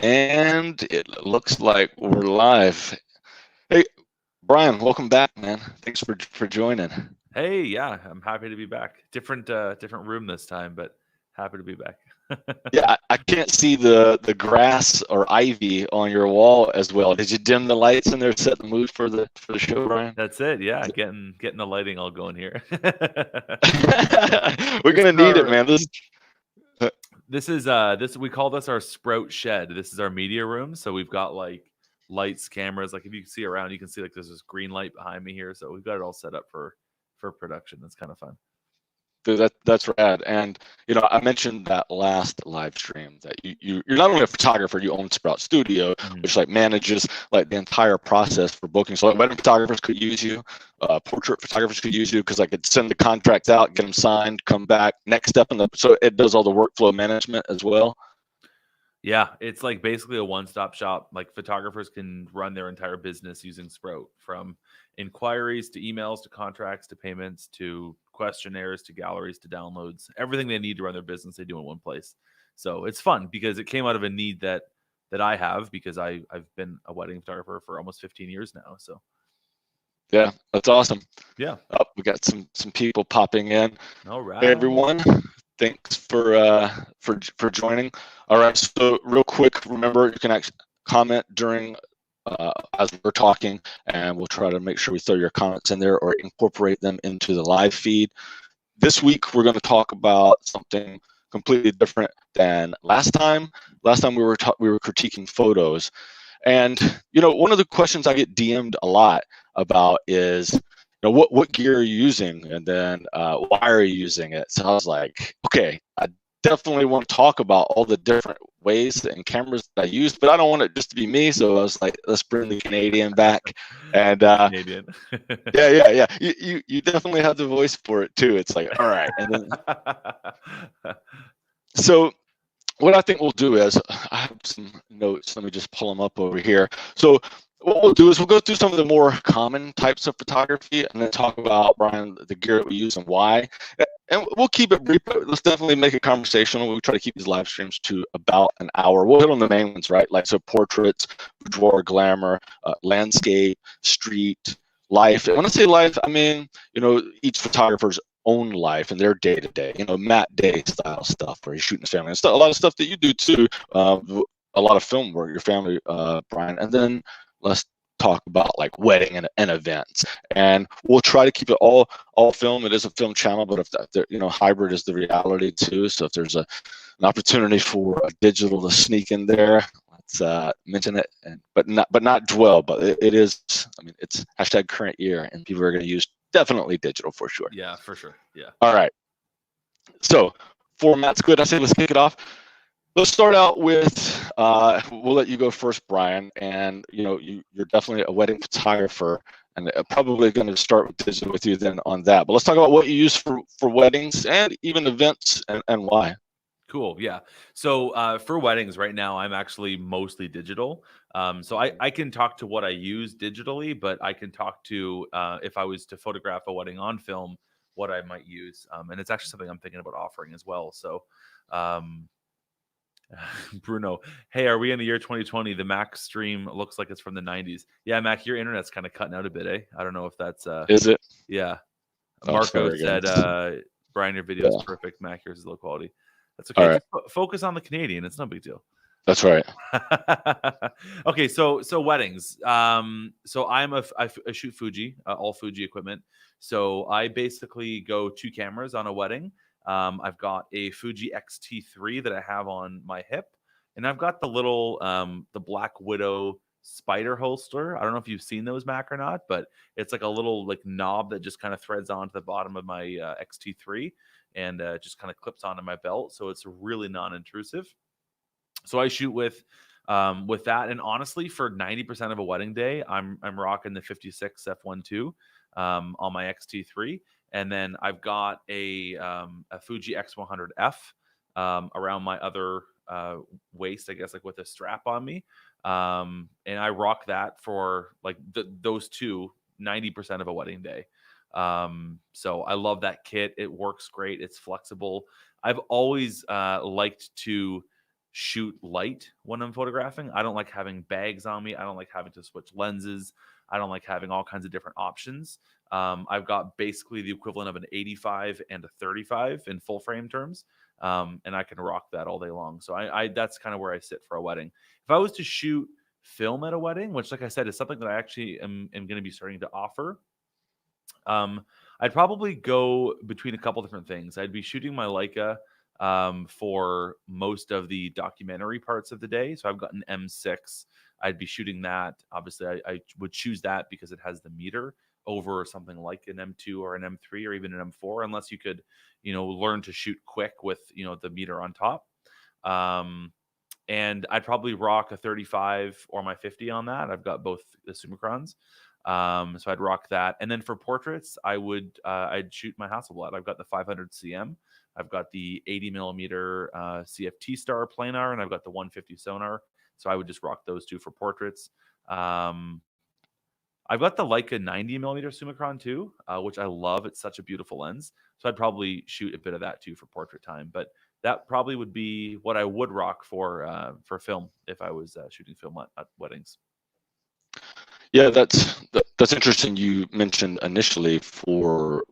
And it looks like we're live. Hey, Bryan, welcome back, man. Thanks for joining. Hey, yeah, I'm happy to be back. Different room this time, but happy to be back. Yeah, I can't see the grass or ivy on your wall as well. Did you dim the lights in there, set the mood for the show, Bryan? That's it. Yeah, getting the lighting all going here. We're This gonna is need it, our man. Uh, this we call this our sprout shed. This is our media room. So we've got like lights, cameras. Like if you see around, you can see like there's this green light behind me here. So we've got it all set up for production. That's kind of fun. Dude, that's rad. And I mentioned that last live stream that you're not only a photographer, you own Sprout Studio, Mhm. which like manages like the entire process for booking. So like wedding photographers could use you, portrait photographers could use you because I could send the contracts out, get them signed, come back. Next step so it does all the workflow management as well. Yeah, it's like basically a one-stop shop. Like photographers can run their entire business using Sprout, from inquiries to emails to contracts to payments to questionnaires to galleries to downloads. Everything they need to run their business, they do in one place. So it's fun because it came out of a need that I have because I've been a wedding photographer for almost 15 years now. So Yeah, that's awesome. yeah, Oh, we got some people popping in. all Hey right. everyone, thanks for joining. All right, so real quick, remember you can actually comment during as we're talking, and we'll try to make sure we throw your comments in there or incorporate them into the live feed. This week we're going to talk about something completely different than last time. Last time we were critiquing photos, and one of the questions I get DM'd a lot about is, what gear are you using, and then why are you using it? So I was like, okay, I definitely want to talk about all the different ways and cameras that I use, but I don't want it just to be me. So I was like, let's bring the Canadian back, and The Canadian. yeah. You definitely have the voice for it too. It's like, all right, and then so what I think we'll do is I have some notes. Let me just pull them up over here. So what we'll do is we'll go through some of the more common types of photography and then talk about, Bryan, the gear that we use and why. And we'll keep it brief, but let's definitely make it conversational. We try to keep these live streams to about an hour. We'll hit on the main ones, right? Like so portraits, boudoir, glamour, landscape, street, life. And when I say life, I mean, each photographer's own life and their day to day, Matt Day style stuff where he's shooting his family and stuff, a lot of stuff that you do too, a lot of film work, your family, Bryan. And then let's talk about like wedding and events. And we'll try to keep it all film. It is a film channel, but if that, hybrid is the reality too. So if there's an opportunity for a digital to sneak in there, let's mention it, but not dwell. But it is. I mean, it's hashtag current year, and people are going to use definitely digital for sure. Yeah, for sure. Yeah. All right. So format's good. I say let's kick it off. Let's start out with we'll let you go first, Bryan. And you're definitely a wedding photographer, and probably going to start with digital with you then on that. But let's talk about what you use for weddings and even events and why. Cool. Yeah. So for weddings right now, I'm actually mostly digital. So I can talk to what I use digitally, but I can talk to if I was to photograph a wedding on film, what I might use. And it's actually something I'm thinking about offering as well. So, um, Bruno, hey, are we in the year 2020? The Mac stream looks like it's from the 90s. Yeah, Mac, your internet's kind of cutting out a bit, eh? I don't know if that's Is it? yeah. Oh, Marco sorry, said, guys. Brian, your video is Yeah. perfect. Mac, yours is low quality. That's All okay. right. Just focus on the Canadian. It's no big deal. That's right. Okay, so weddings. So I shoot Fuji, all Fuji equipment. So I basically go two cameras on a wedding. I've got a Fuji X-T3 that I have on my hip, and I've got the little the Black Widow spider holster. I don't know if you've seen those, Mac, or not, but it's like a little like knob that just kind of threads onto the bottom of my X-T3 and just kind of clips onto my belt. So it's really non-intrusive. So I shoot with that, and honestly, for 90% of a wedding day, I'm rocking the 56 f1.2 on my X-T3, and then I've got a Fuji X100F around my other waist, I guess, like with a strap on me, and I rock that for like those two 90% of a wedding day. So I love that kit. It works great. It's flexible. I've always liked to shoot light when I'm photographing. I don't like having bags on me. I don't like having to switch lenses. I don't like having all kinds of different options. I've got basically the equivalent of an 85 and a 35 in full frame terms, and I can rock that all day long. So I that's kind of where I sit for a wedding. If I was to shoot film at a wedding, which, like I said, is something that I actually am going to be starting to offer, I'd probably go between a couple different things. I'd be shooting my Leica for most of the documentary parts of the day. So I've got an M6. I'd be shooting that. Obviously, I would choose that because it has the meter over something like an M2 or an M3 or even an M4, unless you could, learn to shoot quick with, the meter on top. And I'd probably rock a 35 or my 50 on that. I've got both the Summicrons. So I'd rock that. And then for portraits, I'd shoot my Hasselblad. I've got the 500 CM. I've got the 80 millimeter CFT Star planar, and I've got the 150 sonar. So I would just rock those two for portraits. I've got the Leica 90 millimeter Summicron too, which I love. It's such a beautiful lens. So I'd probably shoot a bit of that too for portrait time. But that probably would be what I would rock for film if I was shooting film at weddings. Yeah, that's interesting. You mentioned initially for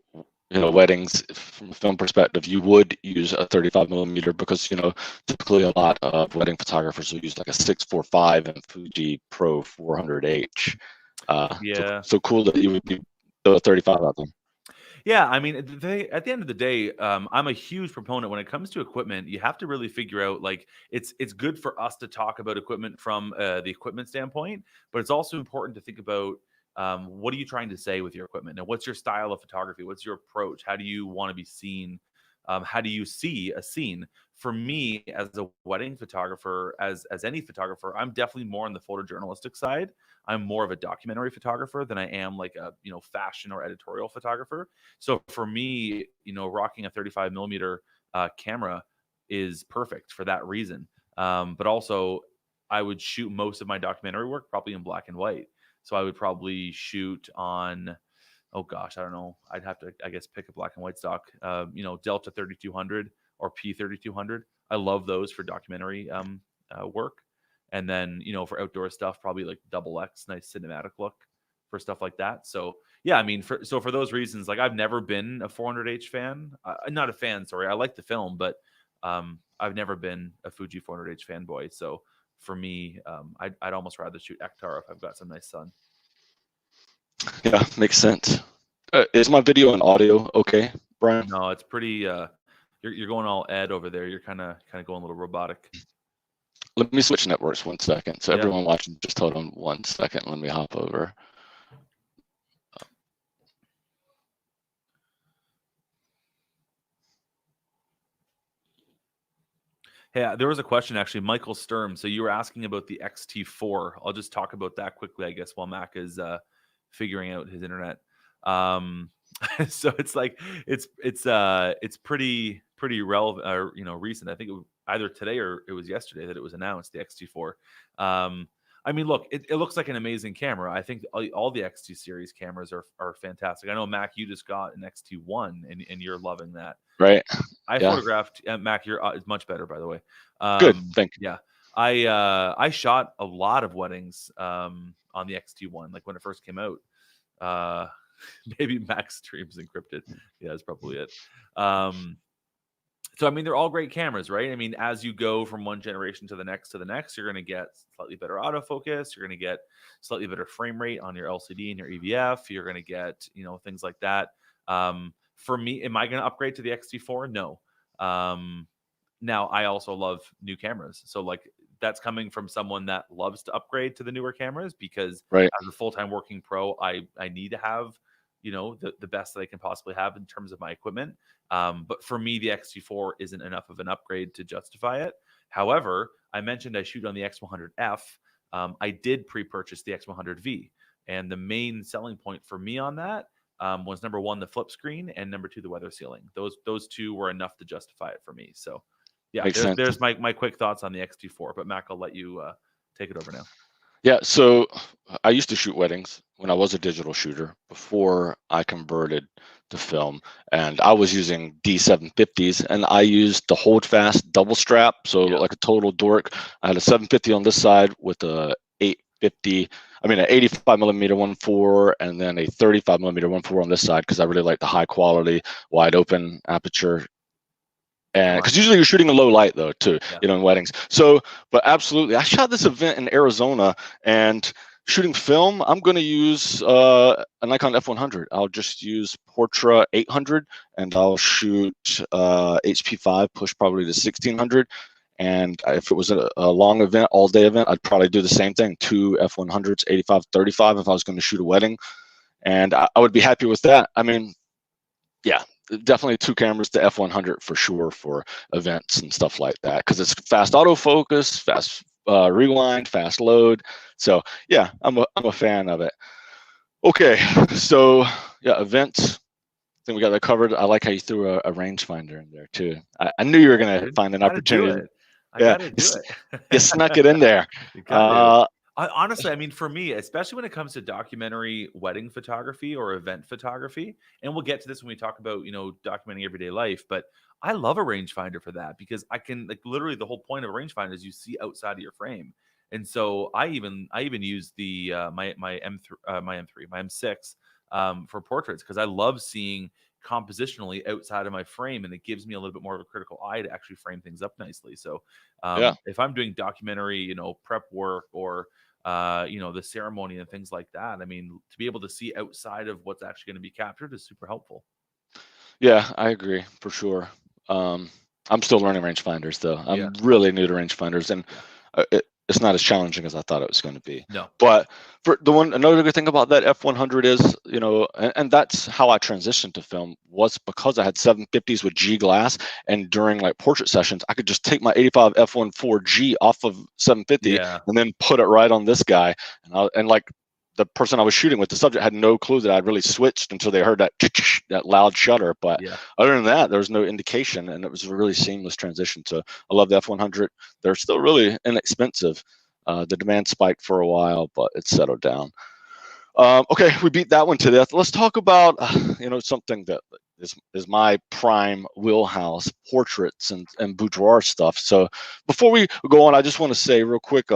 weddings, from a film perspective, you would use a 35 millimeter because typically a lot of wedding photographers will use like a 645 and Fuji Pro 400H. Yeah. So cool that you would be the 35 out there. Yeah, I mean, at the end of the day, I'm a huge proponent when it comes to equipment. You have to really figure out, like, it's good for us to talk about equipment from the equipment standpoint, but it's also important to think about what are you trying to say with your equipment, and what's your style of photography? What's your approach? How do you want to be seen? How do you see a scene? For me, as a wedding photographer, as any photographer, I'm definitely more on the photojournalistic side. I'm more of a documentary photographer than I am like a fashion or editorial photographer. So for me, rocking a 35 millimeter camera is perfect for that reason. But also, I would shoot most of my documentary work probably in black and white. So I would probably shoot on, oh gosh, I don't know. I'd have to, I guess, pick a black and white stock. Delta 3200 or P 3200. I love those for documentary work. And then, for outdoor stuff, probably like double X, nice cinematic look for stuff like that. So yeah, I mean, for those reasons, like, I've never been a 400H fan. Not a fan, sorry. I like the film, but I've never been a Fuji 400H fanboy. So for me, I'd almost rather shoot Ektar if I've got some nice sun. Yeah, makes sense. Is my video and audio okay, Brian? No, it's pretty. You're going all Ed over there. You're kind of going a little robotic. Let me switch networks 1 second. So Yeah. everyone watching, just hold on 1 second. Let me hop over. Hey, there was a question actually, Michael Sturm. So you were asking about the XT4. I'll just talk about that quickly, I guess, while Mac is figuring out his internet. So it's like it's pretty relevant, or recent. I think it was either today or it was yesterday that it was announced, the XT4. I mean, look, it looks like an amazing camera. I think all the XT series cameras are fantastic. I know, Mac, you just got an XT1 and you're loving that. Right. I photographed Mac. You're it's much better, by the way. Good. Thank you. Yeah, I shot a lot of weddings on the XT1, like when it first came out. Maybe Mac's stream's encrypted. Yeah, that's probably it. So I mean, they're all great cameras, right? I mean, as you go from one generation to the next, you're going to get slightly better autofocus. You're going to get slightly better frame rate on your LCD and your EVF. You're going to get things like that. For me, am I going to upgrade to the XT4? No. Now, I also love new cameras. So, like, that's coming from someone that loves to upgrade to the newer cameras, because right, as a full-time working pro, I need to have, the best that I can possibly have in terms of my equipment. But for me, the XT4 isn't enough of an upgrade to justify it. However, I mentioned I shoot on the X100F. I did pre-purchase the X100V. And the main selling point for me on that was, number one, the flip screen, and number two, the weather sealing. Those two were enough to justify it for me. So yeah, there's my quick thoughts on the XT4. But Mac, I'll let you take it over now. Yeah, so I used to shoot weddings when I was a digital shooter before I converted to film, and I was using D750s, and I used the hold fast double strap, so Yeah. like a total dork. I had a 750 on this side with a 850, I mean an 85 millimeter 1.4, and then a 35 millimeter 1.4 on this side because I really like the high quality wide open aperture. And Smart. because usually you're shooting a low light though too, Yeah. in weddings. So, but absolutely, I shot this event in Arizona, and shooting film, I'm going to use a Nikon F100. I'll just use Portra 800, and I'll shoot HP5 push probably to 1600. And if it was a long event, all day event, I'd probably do the same thing, two F100s, 85-35 if I was going to shoot a wedding, and I would be happy with that. I mean, yeah, definitely two cameras to F100 for sure for events and stuff like that, because it's fast autofocus, fast rewind, fast load. So yeah, I'm a fan of it. Okay, so yeah, events. I think we got that covered. I like how you threw a rangefinder in there too. I knew you were Yeah, gonna dude. find an Gotta do opportunity. it. I Yeah, gotta do you it. snuck it in there. You got to. Uh, Honestly, I mean, for me, especially when it comes to documentary wedding photography or event photography, and we'll get to this when we talk about, documenting everyday life, but I love a rangefinder for that because I can, like, literally the whole point of a rangefinder is you see outside of your frame. And so I even use the my M3 my M3 my M6 for portraits because I love seeing compositionally outside of my frame, and it gives me a little bit more of a critical eye to actually frame things up nicely. So yeah, if I'm doing documentary, prep work or the ceremony and things like that, I mean, to be able to see outside of what's actually going to be captured is super helpful. yeah, I agree for sure. Um, I'm still learning rangefinders though. Yeah. I'm really new to rangefinders, and Yeah. it's not as challenging as I thought it was going to be. No. But for another good thing about that F100 is, and that's how I transitioned to film, was because I had 750s with G glass, and during like portrait sessions, I could just take my 85 f1.4G off of 750 Yeah. and then put it right on this guy, and like the person I was shooting with, the subject had no clue that I'd really switched until they heard that that loud shutter. But Yeah. other than that, there was no indication, and it was a really seamless transition. So I love the F100. They're still really inexpensive. The demand spiked for a while, but it's settled down. Okay, we beat that one to death. Let's talk about something that is my prime wheelhouse: portraits and boudoir stuff. So before we go on, I just want to say real quick,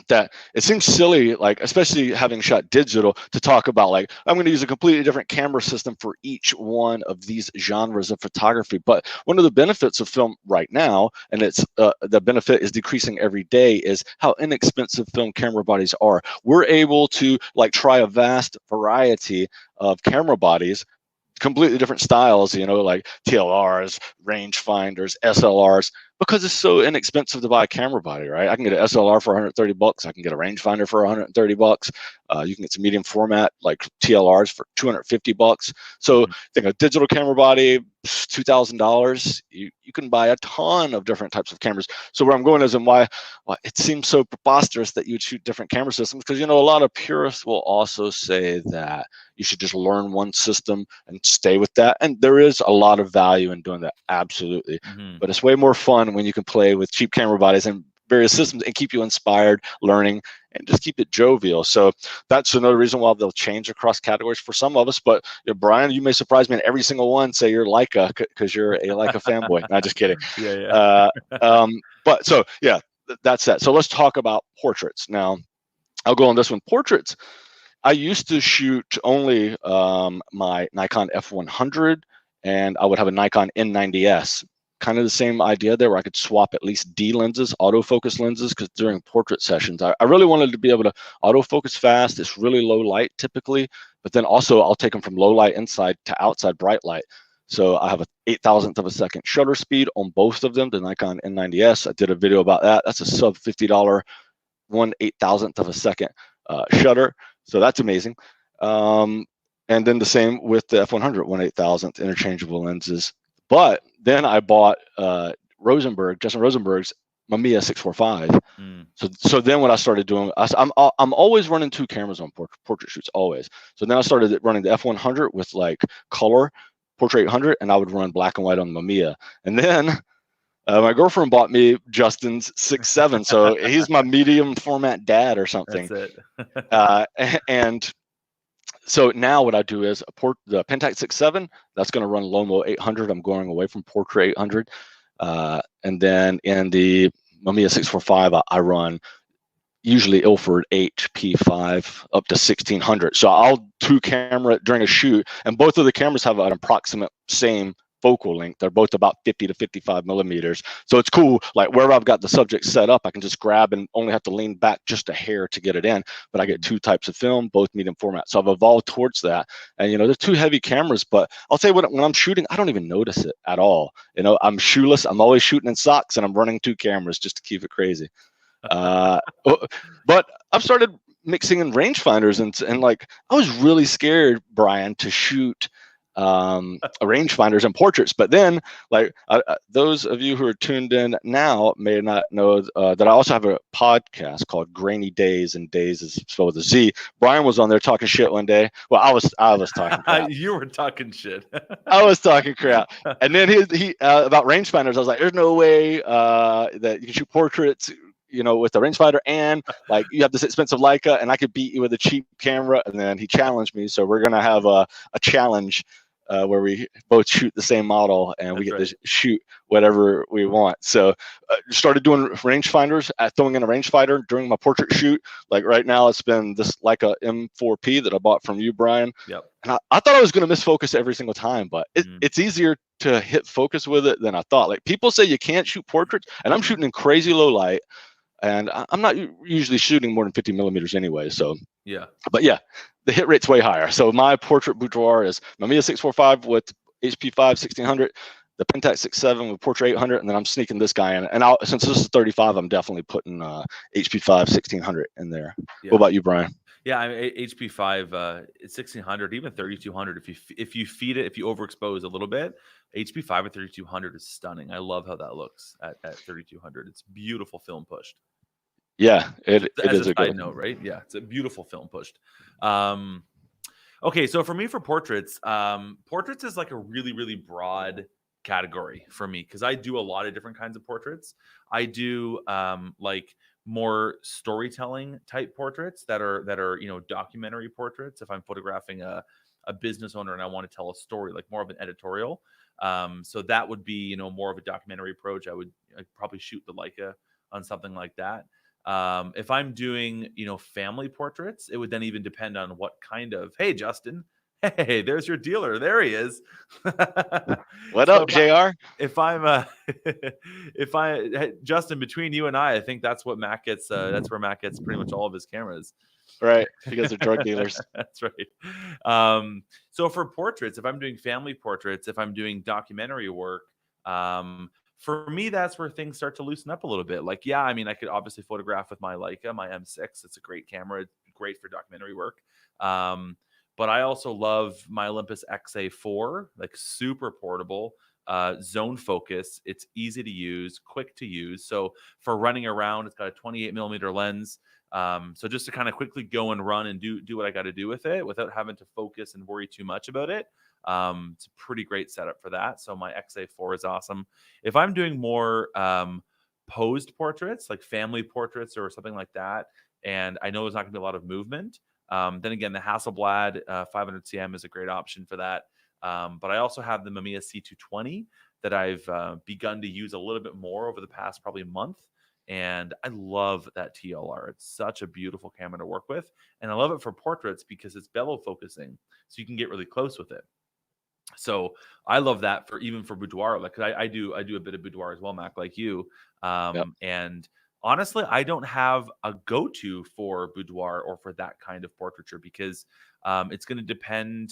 that it seems silly, like especially having shot digital, to talk about like I'm going to use a completely different camera system for each one of these genres of photography. But one of the benefits of film right now, and it's the benefit is decreasing every day, is how inexpensive film camera bodies are. We're able to like try a vast variety of camera bodies, completely different styles, like TLRs, rangefinders, SLRs, because it's so inexpensive to buy a camera body, right? I can get an SLR for 130 bucks. I can get a rangefinder for 130 bucks. You can get some medium format like TLRs for 250 bucks. So Mhm. think a digital camera body, $2,000. You can buy a ton of different types of cameras. So where I'm going is, and why it seems so preposterous that you'd shoot different camera systems, because a lot of purists will also say that you should just learn one system and stay with that. And there is a lot of value in doing that, absolutely. Mhm. But it's way more fun when you can play with cheap camera bodies and various systems and keep you inspired, learning, and just keep it jovial. So that's another reason why they'll change across categories for some of us. But Brian, you may surprise me in every single one. Say you're Leica because you're a Leica fanboy. Not just kidding. Yeah. Yeah. Uh, but so yeah, that's that. So let's talk about portraits now. I'll go on this one. Portraits. I used to shoot only my Nikon F100, and I would have a Nikon N90S. Kind of the same idea there, where I could swap at least D lenses, autofocus lenses, because during portrait sessions, I really wanted to be able to autofocus fast. It's really low light typically, but then also I'll take them from low light inside to outside bright light. So I have a 8,000th of a second shutter speed on both of them, the Nikon N90S. I did a video about that. That's a sub $50 1/8,000th of a second shutter. So that's amazing. And then the same with the F100, 1/8,000th interchangeable lenses. But then I bought Justin Rosenberg's Mamiya 645. Mm. So then what I started doing, I'm always running two cameras on portrait shoots, always. So then I started running the F100 with like color, Portrait 800, and I would run black and white on Mamiya. And then My girlfriend bought me Justin's 6.7, so he's my medium format dad or something. That's it. And so now what I do is the Pentax 6.7, that's going to run Lomo 800. I'm going away from Portra 800. And then in the Mamiya 645, I run usually Ilford HP5 up to 1600. So I'll two camera during a shoot, and both of the cameras have an approximate same focal length. They're both about 50 to 55 millimeters. So it's cool. Like wherever I've got the subject set up, I can just grab and only have to lean back just a hair to get it in. But I get two types of film, both medium format. So I've evolved towards that. And they're two heavy cameras, but I'll say when I'm shooting, I don't even notice it at all. I'm shoeless. I'm always shooting in socks, and I'm running two cameras just to keep it crazy. But I've started mixing in rangefinders, and like I was really scared, Brian, to shoot rangefinders and portraits. But then, like those of you who are tuned in now may not know that I also have a podcast called Grainy Days, and Days is spelled with a Z. Brian was on there talking shit one day. Well, I was talking crap. You were talking shit. I was talking crap. And then he about rangefinders, I was like, there's no way that you can shoot portraits with the rangefinder, and like you have this expensive Leica, and I could beat you with a cheap camera. And then he challenged me, so we're gonna have a challenge where we both shoot the same model, and we get to shoot whatever we want. So started doing rangefinders, throwing in a rangefinder during my portrait shoot. Like right now, it's been this Leica M4P that I bought from you, Brian. Yep. And I thought I was going to miss focus every single time, but it's easier to hit focus with it than I thought. Like people say you can't shoot portraits, and I'm shooting in crazy low light. And I'm not usually shooting more than 50 millimeters anyway. So, yeah. But yeah, the hit rate's way higher. So my portrait boudoir is Mamiya 645 with HP5 1600, the Pentax 6.7 with Portra 800, and then I'm sneaking this guy in. And since this is 35, I'm definitely putting HP5 1600 in there. Yeah. What about you, Brian? Yeah, I mean, HP5, it's 1600, even 3200. If you feed it, if you overexpose a little bit, HP5 at 3200 is stunning. I love how that looks at 3200. It's beautiful film pushed. Yeah, it is a side note, right? Yeah, it's a beautiful film pushed. Okay, so for me, for portraits, portraits is like a really, really broad category for me because I do a lot of different kinds of portraits. I do like more storytelling type portraits that are documentary portraits. If I'm photographing a business owner and I want to tell a story, like more of an editorial, so that would be more of a documentary approach. I'd probably shoot the Leica on something like that. If I'm doing family portraits, it would then even depend on what kind of, hey Justin, hey, there's your dealer, there he is. What up, JR? If I'm Justin, between you and I think that's what Matt gets, that's where Matt gets pretty much all of his cameras. Right, because they're drug dealers. That's right. So for portraits, if I'm doing family portraits, if I'm doing documentary work, for me, that's where things start to loosen up a little bit. Like, yeah, I mean, I could obviously photograph with my Leica, my M6. It's a great camera. It's great for documentary work. But I also love my Olympus XA4, like super portable, zone focus. It's easy to use, quick to use. So for running around, it's got a 28 millimeter lens. So just to kind of quickly go and run and do what I got to do with it without having to focus and worry too much about it. It's a pretty great setup for that. So my XA4 is awesome. If I'm doing more posed portraits, like family portraits or something like that, and I know there's not going to be a lot of movement, then again, the Hasselblad 500 cm is a great option for that. But I also have the Mamiya C220 that I've begun to use a little bit more over the past probably month. And I love that TLR. It's such a beautiful camera to work with. And I love it for portraits because it's bellow focusing. So you can get really close with it. So I love that even for boudoir. Like I do a bit of boudoir as well, Mac, like you. Yep. And honestly, I don't have a go-to for boudoir or for that kind of portraiture because it's going to depend.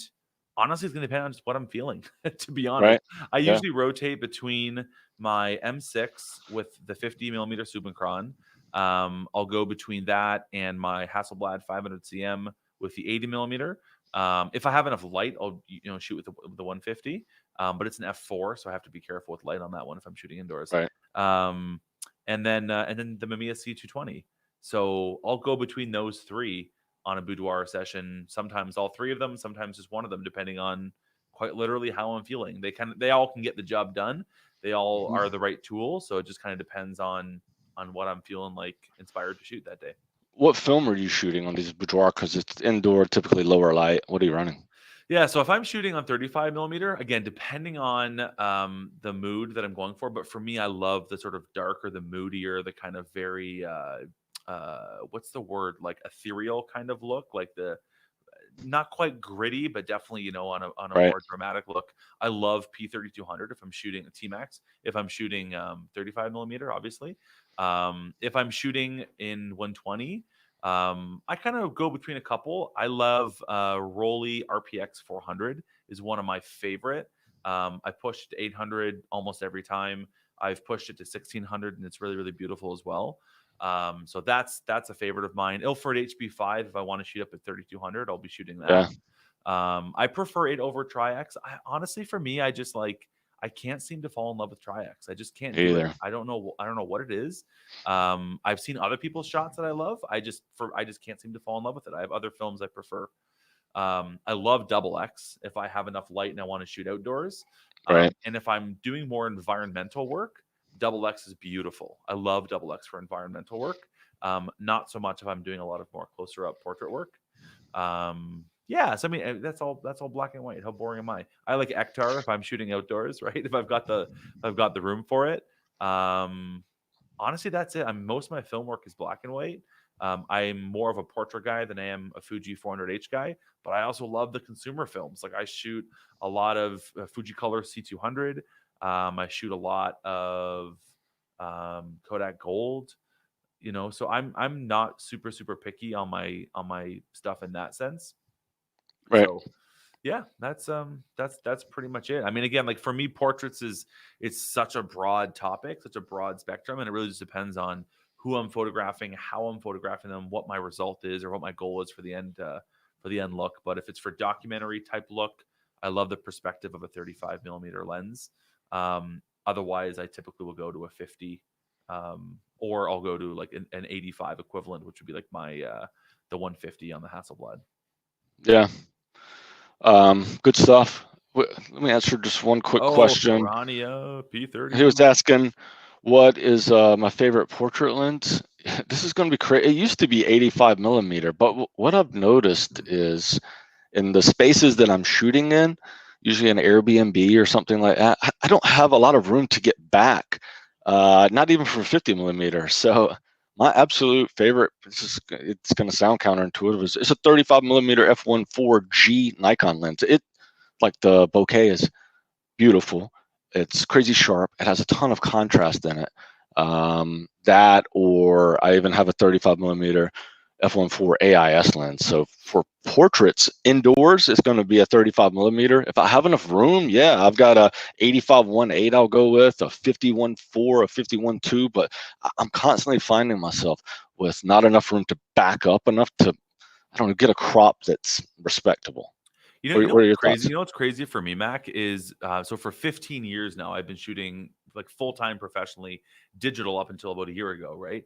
Honestly, it's going to depend on just what I'm feeling, to be honest. Right. I usually rotate between my M6 with the 50 millimeter Subenkron. I'll go between that and my Hasselblad 500 cm with the 80 millimeter. If I have enough light, I'll shoot with the 150. But it's an f4, so I have to be careful with light on that one if I'm shooting indoors. Right. And then the Mamiya C220. So I'll go between those three on a boudoir session. Sometimes all three of them, sometimes just one of them, depending on quite literally how I'm feeling. They all can get the job done. They all are the right tool. So it just kind of depends on what I'm feeling like inspired to shoot that day. What film are you shooting on these boudoir? Because it's indoor, typically lower light. What are you running? Yeah, so if I'm shooting on 35 millimeter, again, depending on the mood that I'm going for, but for me, I love the sort of darker, the moodier, the kind of very what's the word, like ethereal kind of look, like the not quite gritty, but definitely, you know, on a Right. more dramatic look. I love P3200 if I'm shooting a T-Max. If I'm shooting 35 millimeter, obviously. If I'm shooting in 120, I kind of go between a couple. I love Rolly RPX 400 is one of my favorite. I pushed to 800 almost every time. I've pushed it to 1600, and it's really, really beautiful as well. So that's a favorite of mine. Ilford HB5, if I want to shoot up at 3200, I'll be shooting that. Yeah. I prefer it over Tri-X. Honestly, for me, I just like, I can't seem to fall in love with Tri-X. I just can't do it. Either. I don't know what it is. I've seen other people's shots that I love. I just can't seem to fall in love with it. I have other films I prefer. I love double X if I have enough light and I want to shoot outdoors. Right. And if I'm doing more environmental work, double X is beautiful. I love double X for environmental work. Not so much if I'm doing a lot of more closer up portrait work. Yeah, so I mean that's all black and white. How boring am I? I like Ektar if I'm shooting outdoors, right? If I've got the room for it. Honestly, that's it. Most of my film work is black and white. I'm more of a portrait guy than I am a Fuji 400H guy, but I also love the consumer films. Like I shoot a lot of Fujicolor C200. I shoot a lot of Kodak Gold. You know, so I'm not super picky on my stuff in that sense. Right. So yeah, that's pretty much it. I mean, again, like for me, portraits it's such a broad topic, such a broad spectrum, and it really just depends on who I'm photographing, how I'm photographing them, what my result is, or what my goal is for the end look. But if it's for documentary type look, I love the perspective of a 35 millimeter lens. Otherwise, I typically will go to a 50, or I'll go to like an 85 equivalent, which would be like my the 150 on the Hasselblad. Yeah. Good stuff. Let me answer just one quick question. Piranha P30. He was asking, what is my favorite portrait lens? This is going to be crazy. It used to be 85 millimeter, but what I've noticed is in the spaces that I'm shooting in, usually an Airbnb or something like that, I don't have a lot of room to get back, not even for 50 millimeter. So my absolute favorite, it's going to sound counterintuitive, it's a 35 millimeter f1.4G Nikon lens. It, like the bokeh is beautiful. It's crazy sharp. It has a ton of contrast in it. That, or I even have a 35 millimeter f1.4 AIS lens. So for portraits indoors, it's going to be a 35 millimeter. If I have enough room, yeah, I've got a 85 1.8 I'll go with, a 51.4, a 51.2, but I'm constantly finding myself with not enough room to back up enough to, I don't know, get a crop that's respectable. You know what's crazy? You know what's crazy for me, Mac, is so for 15 years now, I've been shooting like full-time professionally digital up until about a year ago, right?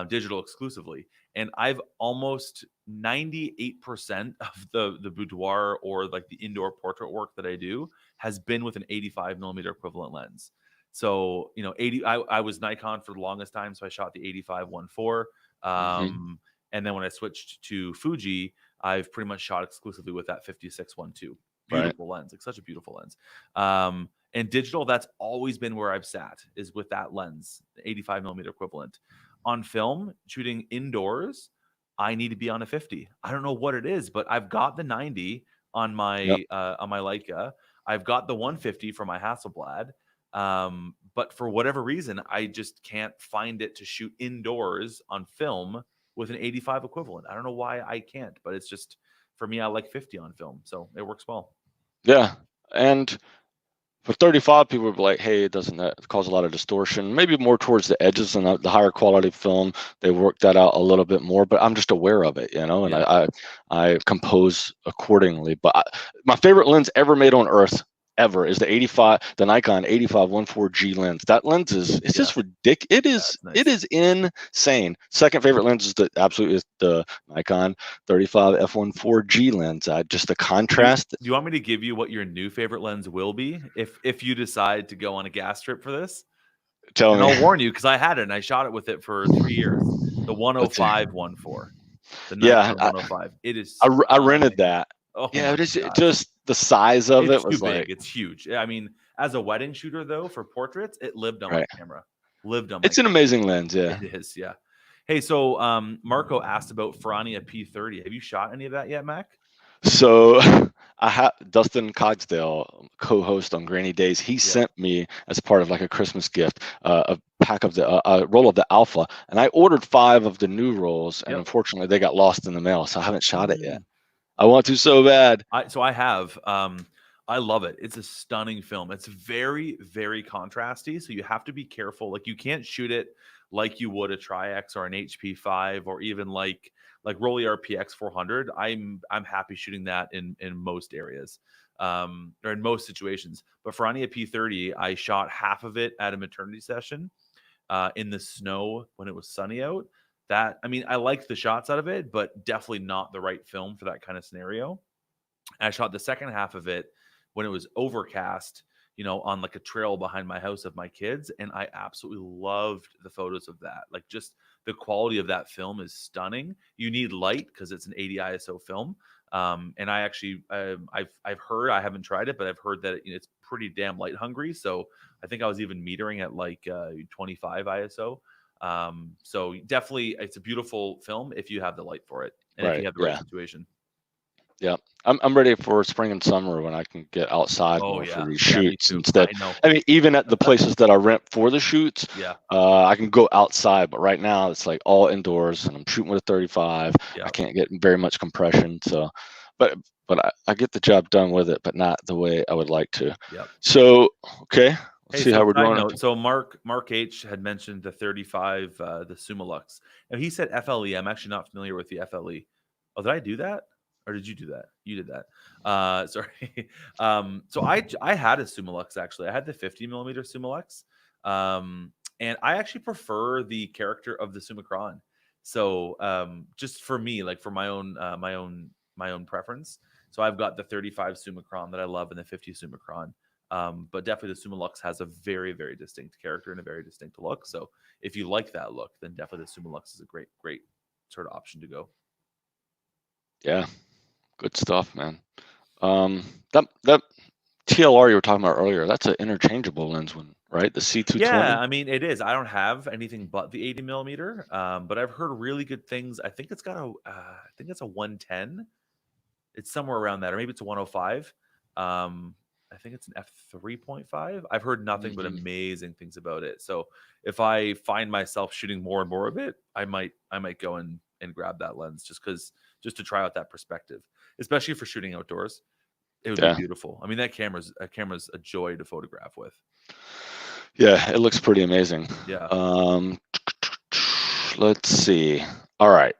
Digital exclusively. And I've almost 98% of the boudoir or like the indoor portrait work that I do has been with an 85 millimeter equivalent lens. So, you know, I was Nikon for the longest time, so I shot the 85 1.4. And then when I switched to Fuji, I've pretty much shot exclusively with that 56 1.2. Beautiful lens, like such a beautiful lens. And digital, that's always been where I've sat, is with that lens, the 85 millimeter equivalent. On film, shooting indoors, I need to be on a 50. I don't know what it is, but I've got the 90 on my Leica. I've got the 150 for my Hasselblad. But for whatever reason, I just can't find it to shoot indoors on film with an 85 equivalent. I don't know why I can't, but it's just, for me, I like 50 on film, so it works well. Yeah, and for 35, people would be like, hey, doesn't that cause a lot of distortion? Maybe more towards the edges, and the higher quality film, they work that out a little bit more, but I'm just aware of it, you know, and I compose accordingly. But my favorite lens ever made on Earth, ever is the Nikon 85-14G lens. That lens it's just ridiculous. It is insane. Second favorite lens is the Nikon 35 f1.4G lens. Just the contrast. Do you want me to give you what your new favorite lens will be if you decide to go on a gas trip for this? Tell me. I'll warn you, because I had it and I shot it with it for 3 years. The 105-14. The Nikon 105. It is. I rented that. Oh yeah, it just the size of it was like it's huge. I mean, as a wedding shooter though, for portraits, it lived on my camera. It's an amazing lens. Yeah, it is. Yeah. Hey, so Marco asked about Ferrania P30. Have you shot any of that yet, Mac? So I have Dustin Cogsdale, co-host on Granny Days. He sent me as part of like a Christmas gift a pack of a roll of the Alpha, and I ordered 5 of the new rolls, and unfortunately they got lost in the mail, so I haven't shot it yet. I want to so bad. I have. I love it. It's a stunning film. It's very, very contrasty, so you have to be careful. Like, you can't shoot it like you would a Tri-X or an HP5 or even like Rolly RPX 400. I'm happy shooting that in most areas, or in most situations. But for Ferrania P30, I shot half of it at a maternity session in the snow when it was sunny out. That, I mean, I liked the shots out of it, but definitely not the right film for that kind of scenario. And I shot the second half of it when it was overcast, on like a trail behind my house of my kids. And I absolutely loved the photos of that. Like, just the quality of that film is stunning. You need light because it's an 80 ISO film. And I actually, I've heard, I haven't tried it, but I've heard that it's pretty damn light hungry. So I think I was even metering at like 25 ISO. So definitely it's a beautiful film if you have the light for it and if you have the right situation. Yeah, I'm ready for spring and summer when I can get outside more for these shoots instead. I mean, even at the places that I rent for the shoots, I can go outside. But right now it's like all indoors, and I'm shooting with a 35. I can't get very much compression, so but I get the job done with it, but not the way I would like to. So okay. Let's see how we're doing. So Mark H had mentioned the 35, the Summilux. Now he said FLE. I'm actually not familiar with the FLE. Oh, did I do that? Or did you do that? You did that. Sorry. So I had a Summilux, actually. I had the 50 millimeter Summilux. And I actually prefer the character of the Summicron. So just for me, like for my own preference. So I've got the 35 Summicron that I love and the 50 Summicron. But definitely the Summilux has a very, very distinct character and a very distinct look. So if you like that look, then definitely the Summilux is a great, great sort of option to go. Yeah. Good stuff, man. That TLR you were talking about earlier, that's an interchangeable lens one, right? The C220. Yeah, I mean, it is. I don't have anything but the 80 millimeter, but I've heard really good things. I think it's got I think it's a 110. It's somewhere around that, or maybe it's a 105. I think it's an f3.5. I've heard nothing but amazing things about it. So if I find myself shooting more and more of it, I might go and grab that lens just to try out that perspective, especially for shooting outdoors. It would be beautiful. I mean, that camera's a joy to photograph with. Yeah, it looks pretty amazing. Yeah. Let's see. All right.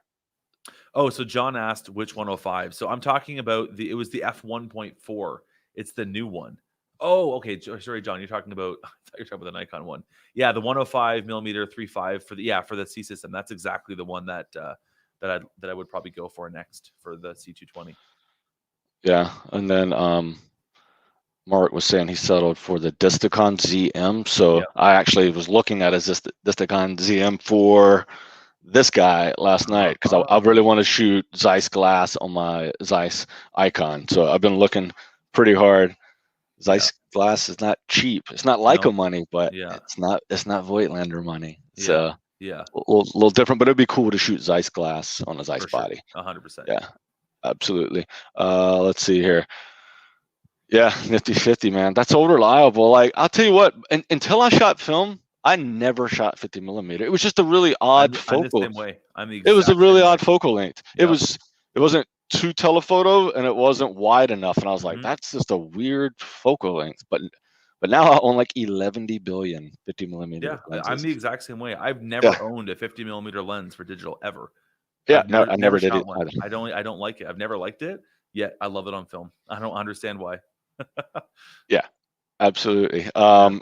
Oh, so John asked which 105. So I'm talking about it was the f1.4. It's the new one. Oh, okay. Sorry, John. You're talking about, I thought you were talking about the Nikon one. Yeah, the 105 millimeter 3.5 for the C system. That's exactly the one that I would probably go for next for the C220. Yeah, and then Mark was saying he settled for the Disticon ZM. So I actually was looking at his Disticon ZM for this guy last night because I really want to shoot Zeiss glass on my Zeiss Icon. So I've been looking pretty hard. Zeiss glass is not cheap. It's not Leica money, but it's not Voigtlander money. So a little different, but it'd be cool to shoot Zeiss glass on a Zeiss body. 100%. Yeah, absolutely. Let's see here. Yeah, nifty 50, man. That's so reliable. Like, I'll tell you what, until I shot film, I never shot 50 millimeter. It was just a really odd focal. I'm the same way. It was a really odd focal length. It wasn't too telephoto and it wasn't wide enough. And I was like, that's just a weird focal length. But now I own like 11 billion 50 millimeter lenses. I'm the exact same way. I've never owned a 50 millimeter lens for digital ever. Yeah, I never did it. I don't like it. I've never liked it, yet I love it on film. I don't understand why. Yeah, absolutely. Yeah.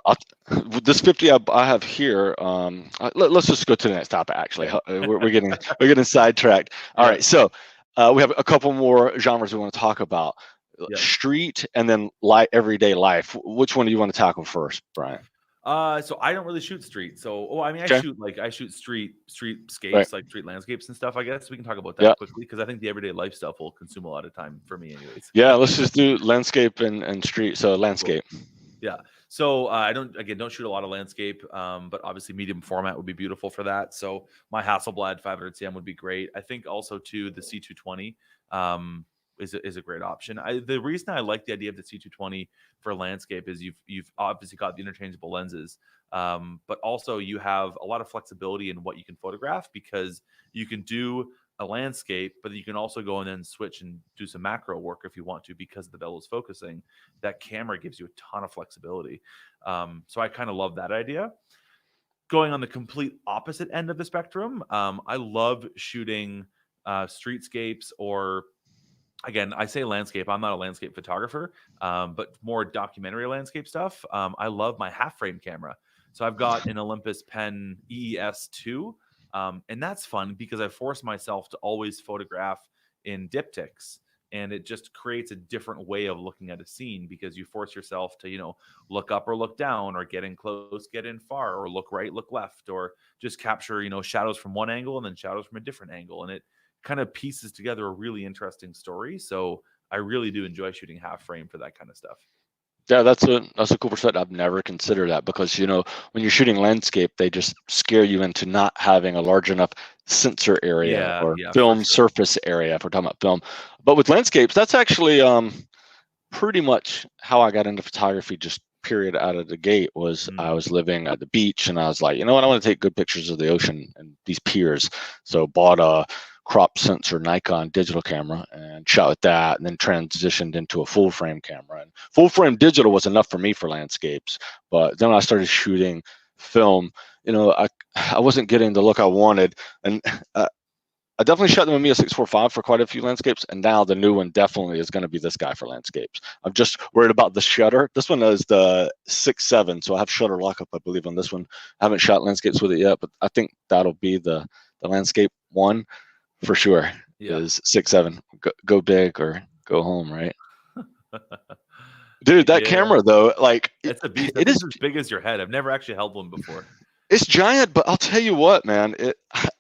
With this 50 I have here, let's just go to the next topic. Actually, Okay. we're getting sidetracked. All Yeah. right, so we have a couple more genres we want to talk about: Yeah. street and then light everyday life. Which one do you want to tackle first, Brian? So I don't really shoot street. So, oh, I mean, Okay, I shoot right. streetscapes, like street landscapes and stuff. I guess we can talk about Yeah, that quickly because I think the everyday life stuff will consume a lot of time for me, anyways. yeah. Let's just do landscape and street. So Cool. landscape. Yeah. So I don't shoot a lot of landscape, but obviously medium format would be beautiful for that. So my Hasselblad 500 cm would be great. I think also too the C220 is a great option. The reason I like the idea of the C220 for landscape is you've obviously got the interchangeable lenses, but also you have a lot of flexibility in what you can photograph because you can do a landscape, but you can also go and then switch and do some macro work if you want to because the bellows focusing. That camera gives you a ton of flexibility. So I kind of love that idea. Going on the complete opposite end of the spectrum, I love shooting streetscapes or again, I say landscape. I'm not a landscape photographer, but more documentary landscape stuff. I love my half frame camera. So I've got an Olympus Pen EES2, and that's fun because I force myself to always photograph in diptychs. And it just creates a different way of looking at a scene because you force yourself to, look up or look down or get in close, get in far, or look right, look left, or just capture, shadows from one angle and then shadows from a different angle. And it kind of pieces together a really interesting story. So I really do enjoy shooting half frame for that kind of stuff. Yeah, that's a cool perspective. I've never considered that because when you're shooting landscape, they just scare you into not having a large enough sensor area Yeah, or yeah, for film sure. surface area if we're talking about film. But with landscapes, that's actually pretty much how I got into photography. Just period out of the gate was I Mm, was living at the beach and I was like, you know what, I want to take good pictures of the ocean and these piers. So bought a crop sensor Nikon digital camera and shot with that, and then transitioned into a full frame camera. And full frame digital was enough for me for landscapes, but then I started shooting film. I wasn't getting the look I wanted, and I definitely shot the Mamiya 645 for quite a few landscapes, and now the new one definitely is going to be this guy for landscapes. I'm just worried about the shutter. This one is the 6.7, so I have shutter lockup, I believe, on this one. I haven't shot landscapes with it yet, but I think that'll be the landscape one for sure. yeah. Is 6.7. Go big or go home, right? Dude, that Yeah. camera though, like It's a beast. That it is thing's as big as your head. I've never actually held one before. It's giant, but I'll tell you what, man.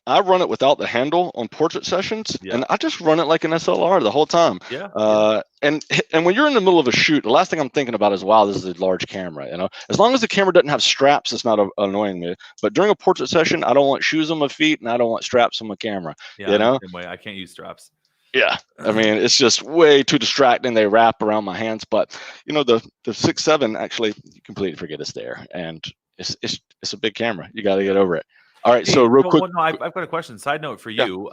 I run it without the handle on portrait sessions, Yeah. and I just run it like an SLR the whole time. Yeah. Yeah. And when you're in the middle of a shoot, the last thing I'm thinking about is, wow, this is a large camera. As long as the camera doesn't have straps, it's not annoying me. But during a portrait session, I don't want shoes on my feet, and I don't want straps on my camera. Yeah. You I'm the know? same way. I can't use straps. Yeah. I mean, it's just way too distracting. They wrap around my hands, but the 6.7 actually, you completely forget it's there, and it's a big camera. You got to get over it. All right, so Hey, real so quick, well, no, I've got a question. Side note for yeah. you.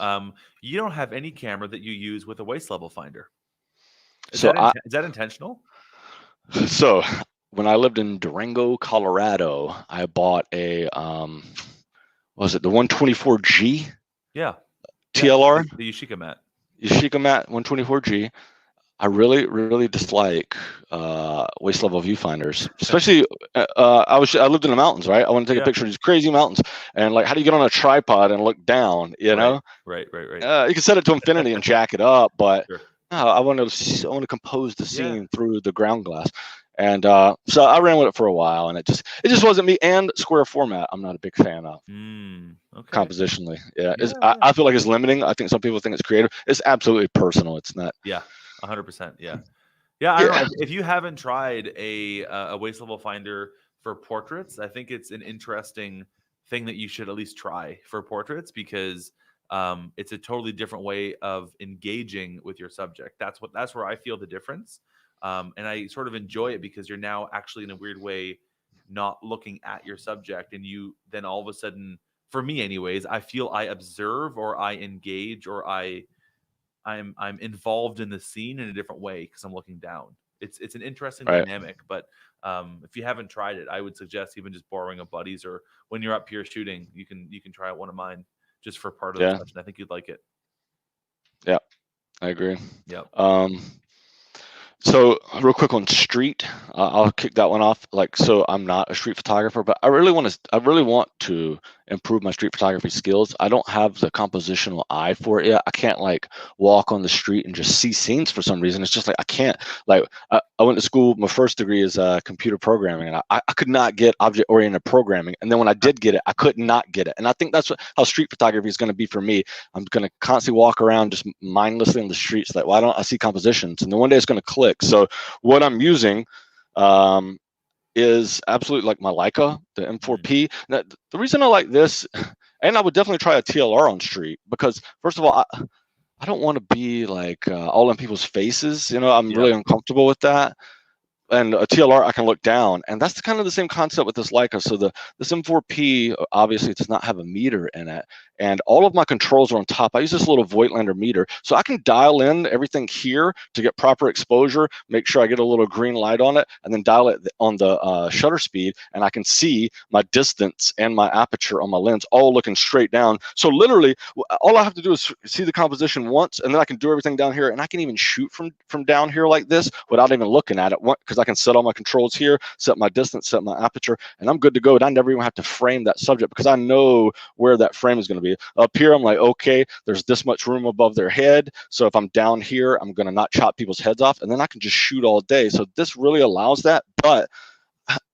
You don't have any camera that you use with a waist level finder. So Is that intentional? so when I lived in Durango, Colorado, I bought a what was it, the 124G Yeah. Yeah. TLR The Yashica mat. Yashica Mat 124G. I really, really dislike waist level viewfinders, especially. I lived in the mountains, right? I want to take a Yeah. picture of these crazy mountains, and like, how do you get on a tripod and look down? Right. Right. Right. Right. You can set it to infinity and jack it up, but Sure. no, I want to compose the Yeah. scene through the ground glass, and so I ran with it for a while, and it just wasn't me. And square format, I'm not a big fan of Okay. compositionally. Yeah, Yeah. Yeah. I feel like it's limiting. I think some people think it's creative. It's absolutely personal. It's not. Yeah. 100%. Yeah. Yeah. I don't know Yeah. if you haven't tried a waist level finder for portraits. I think it's an interesting thing that you should at least try for portraits because it's a totally different way of engaging with your subject. That's where I feel the difference, and I sort of enjoy it because you're now actually in a weird way not looking at your subject, and you then all of a sudden, for me anyways, I feel I observe or I engage or I'm involved in the scene in a different way because I'm looking down. It's an interesting Right. dynamic, but if you haven't tried it, I would suggest even just borrowing a buddy's or when you're up here shooting, you can try out one of mine just for part of the Yeah. session. I think you'd like it. Yeah. I agree. Yep. Um, So real quick on street, I'll kick that one off. Like, so I'm not a street photographer, but I really want to. I really want to improve my street photography skills. I don't have the compositional eye for it yet. I can't like walk on the street and just see scenes for some reason. It's just like I can't. Like, I went to school. My first degree is computer programming, and I could not get object-oriented programming. And then when I did get it, I could not get it. And I think that's how street photography is going to be for me. I'm going to constantly walk around just mindlessly on the streets. Like, why don't I see compositions? And then one day it's going to click. So what I'm using um, is absolutely like my Leica, the M4P. Now, the reason I like this, and I would definitely try a TLR on street because first of all, I don't want to be like all in people's faces. You know, I'm Yep. really uncomfortable with that. And a TLR, I can look down, and that's kind of the same concept with this Leica. So this M4P obviously does not have a meter in it, and all of my controls are on top. I use this little Voigtlander meter, so I can dial in everything here to get proper exposure, make sure I get a little green light on it, and then dial it on the shutter speed, and I can see my distance and my aperture on my lens all looking straight down. So literally, all I have to do is see the composition once, and then I can do everything down here, and I can even shoot from down here like this without even looking at it, because I can set all my controls here, set my distance, set my aperture, and I'm good to go. And I never even have to frame that subject because I know where that frame is going to be. Up here, I'm like, okay, there's this much room above their head. So if I'm down here, I'm going to not chop people's heads off, and then I can just shoot all day. So this really allows that. But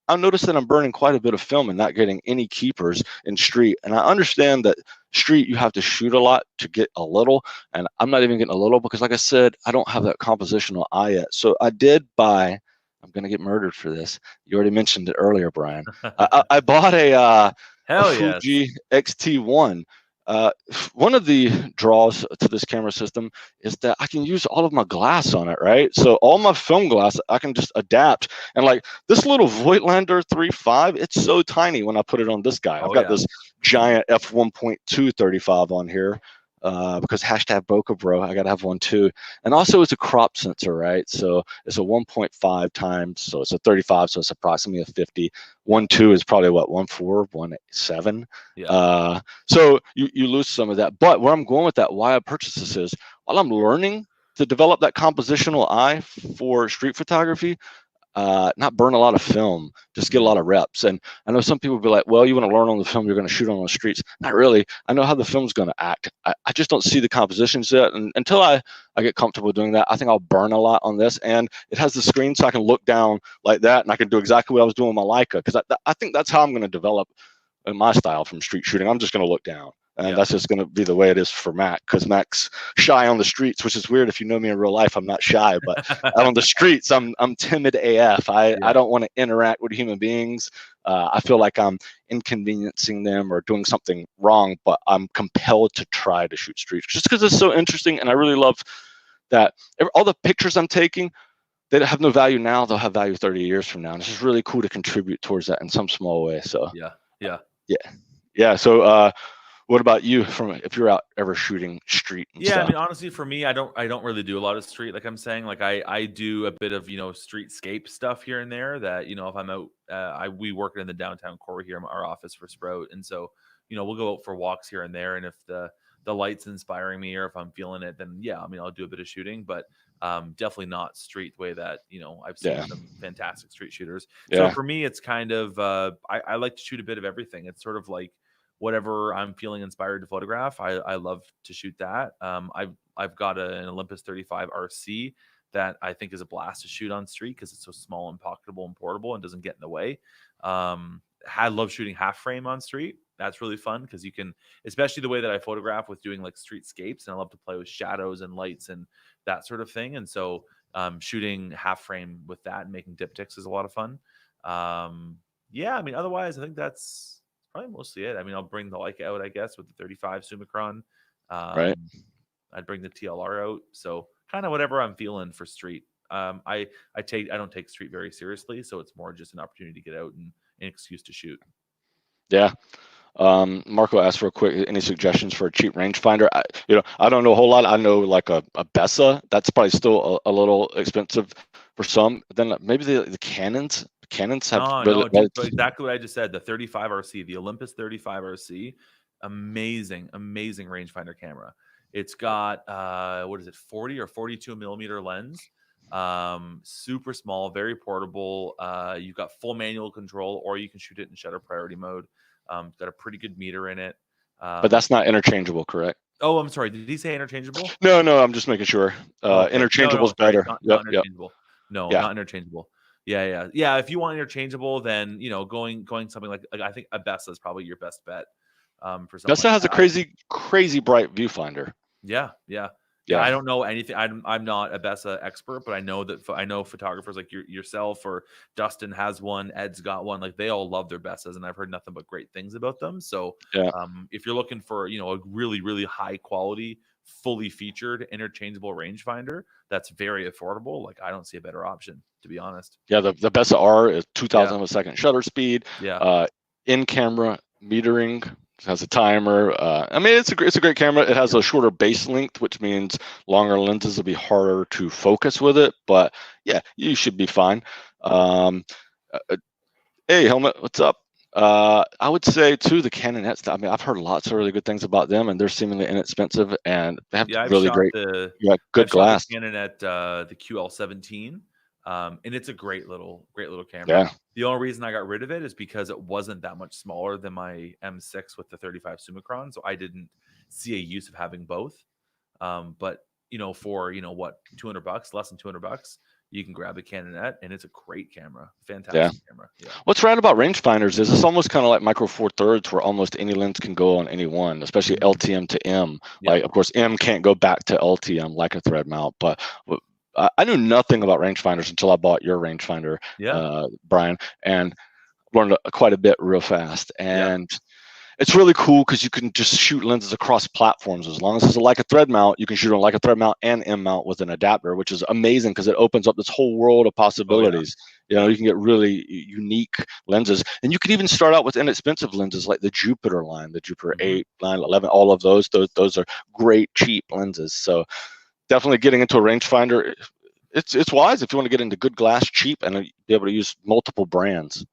I noticed that I'm burning quite a bit of film and not getting any keepers in street. And I understand that street, you have to shoot a lot to get a little. And I'm not even getting a little because, like I said, I don't have that compositional eye yet. So I did buy, I'm going to get murdered for this. You already mentioned it earlier, Brian. I bought a Hell yes. Fuji X-T1. Uh, One of the draws to this camera system is that I can use all of my glass on it, right? So all my film glass, I can just adapt. And like this little Voigtlander 3.5, it's so tiny when I put it on this guy. I've Oh got yeah. this giant f1.2 35 on here because hashtag Boca Bro, I got to have one too. And also it's a crop sensor, right? So it's a 1.5 times, so it's a 35, so it's approximately a 50. 1.2 is probably what, 1.4, 1.7. Yeah. So you lose some of that. But where I'm going with that, why I purchased this is while I'm learning to develop that compositional eye for street photography, not burn a lot of film, just get a lot of reps. And I know some people will be like, well, you want to learn on the film, you're going to shoot on the streets. Not really. I know how the film's going to act. I just don't see the compositions yet. And until I get comfortable doing that, I think I'll burn a lot on this. And it has the screen so I can look down like that and I can do exactly what I was doing with my Leica. Because I think that's how I'm going to develop my style from street shooting. I'm just going to look down. And that's just going to be the way it is for Mac, because Mac's shy on the streets, which is weird. If you know me in real life, I'm not shy, but out on the streets, I'm timid AF. I don't want to interact with human beings. I feel like I'm inconveniencing them or doing something wrong, but I'm compelled to try to shoot streets just because it's so interesting. And I really love that all the pictures I'm taking, they have no value now. They'll have value 30 years from now. And it's just really cool to contribute towards that in some small way. So Yeah. yeah. So what about you? From if you're out ever shooting street and Yeah, I stuff? mean, honestly, for me, I don't really do a lot of street. Like I'm saying, like I do a bit of streetscape stuff here and there. That if I'm out, we work in the downtown core here, our office for Sprout, and so we'll go out for walks here and there. And if the light's inspiring me or if I'm feeling it, then yeah, I mean, I'll do a bit of shooting, but definitely not street the way that I've seen Yeah. some fantastic street shooters. So Yeah. for me, it's kind of I like to shoot a bit of everything. It's sort of like whatever I'm feeling inspired to photograph, I love to shoot that. I've got an Olympus 35 RC that I think is a blast to shoot on street because it's so small and pocketable and portable and doesn't get in the way. I love shooting half frame on street. That's really fun because you can, especially the way that I photograph with doing like streetscapes, and I love to play with shadows and lights and that sort of thing. And so shooting half frame with that and making diptychs is a lot of fun. Yeah, I mean, otherwise, I think that's probably mostly it. I mean, I'll bring the Leica out, I guess, with the 35 Summicron. Right. I'd bring the TLR out. So kind of whatever I'm feeling for street. I don't take street very seriously, so it's more just an opportunity to get out and an excuse to shoot. Yeah. Marco asked real quick, any suggestions for a cheap rangefinder? I don't know a whole lot. I know like a Bessa, that's probably still a little expensive for some. Then maybe the Canons. Canons have No, really, no, just exactly what I just said. The 35 RC, the Olympus 35 RC, amazing, rangefinder camera. It's got what is it, 40 or 42 millimeter lens. Super small, very portable. You've got full manual control, or you can shoot it in shutter priority mode. It's got a pretty good meter in it. But that's not interchangeable, correct? Oh, I'm sorry. Did he say interchangeable? No, no, I'm just making sure. Okay. Interchangeable is Sorry. better. Not Yep, yep. interchangeable. No, Yeah. not interchangeable. Yeah. If you want interchangeable, then going something like I think a Bessa is probably your best bet. For something Vesta like has a that. crazy bright viewfinder. Yeah. I don't know anything. I'm not a Bessa expert, but I know that I know photographers like yourself or Dustin has one. Ed's got one. Like they all love their Bessas, and I've heard nothing but great things about them. So, Yeah. If you're looking for a really high quality, fully featured, interchangeable rangefinder that's very affordable, like I don't see a better option, to be honest. Yeah, the Bessa R is 2,000 of a second shutter speed. Yeah. In camera metering, has a timer. I mean, it's a great camera. It has a shorter base length, which means longer lenses will be harder to focus with it. But yeah, you should be fine. Hey, Helmet, what's up? I would say too the Canonets. I mean, I've heard lots of really good things about them, and they're seemingly inexpensive, and they have I've really shot great, the good glass. Canon at the QL17, and it's a great little camera. Yeah. The only reason I got rid of it is because it wasn't that much smaller than my M6 with the 35 Summicron, so I didn't see a use of having both. But for what, $200, less than $200, you can grab a Canonet, and it's a great camera, fantastic camera. Yeah. What's right about rangefinders is it's almost kind of like Micro Four Thirds, where almost any lens can go on any one, especially LTM to M. Like, of course, M can't go back to LTM like a thread mount, but I knew nothing about rangefinders until I bought your rangefinder, Bryan, and learned quite a bit real fast. And it's really cool because you can just shoot lenses across platforms. As long as it's a Leica thread mount, you can shoot on Leica thread mount and M mount with an adapter, which is amazing because it opens up this whole world of possibilities. You can get really unique lenses, and you can even start out with inexpensive lenses like the Jupiter line, the Jupiter 8, 9, 11, all of those. Those are great cheap lenses. So definitely getting into a rangefinder, it's wise if you want to get into good glass cheap and be able to use multiple brands.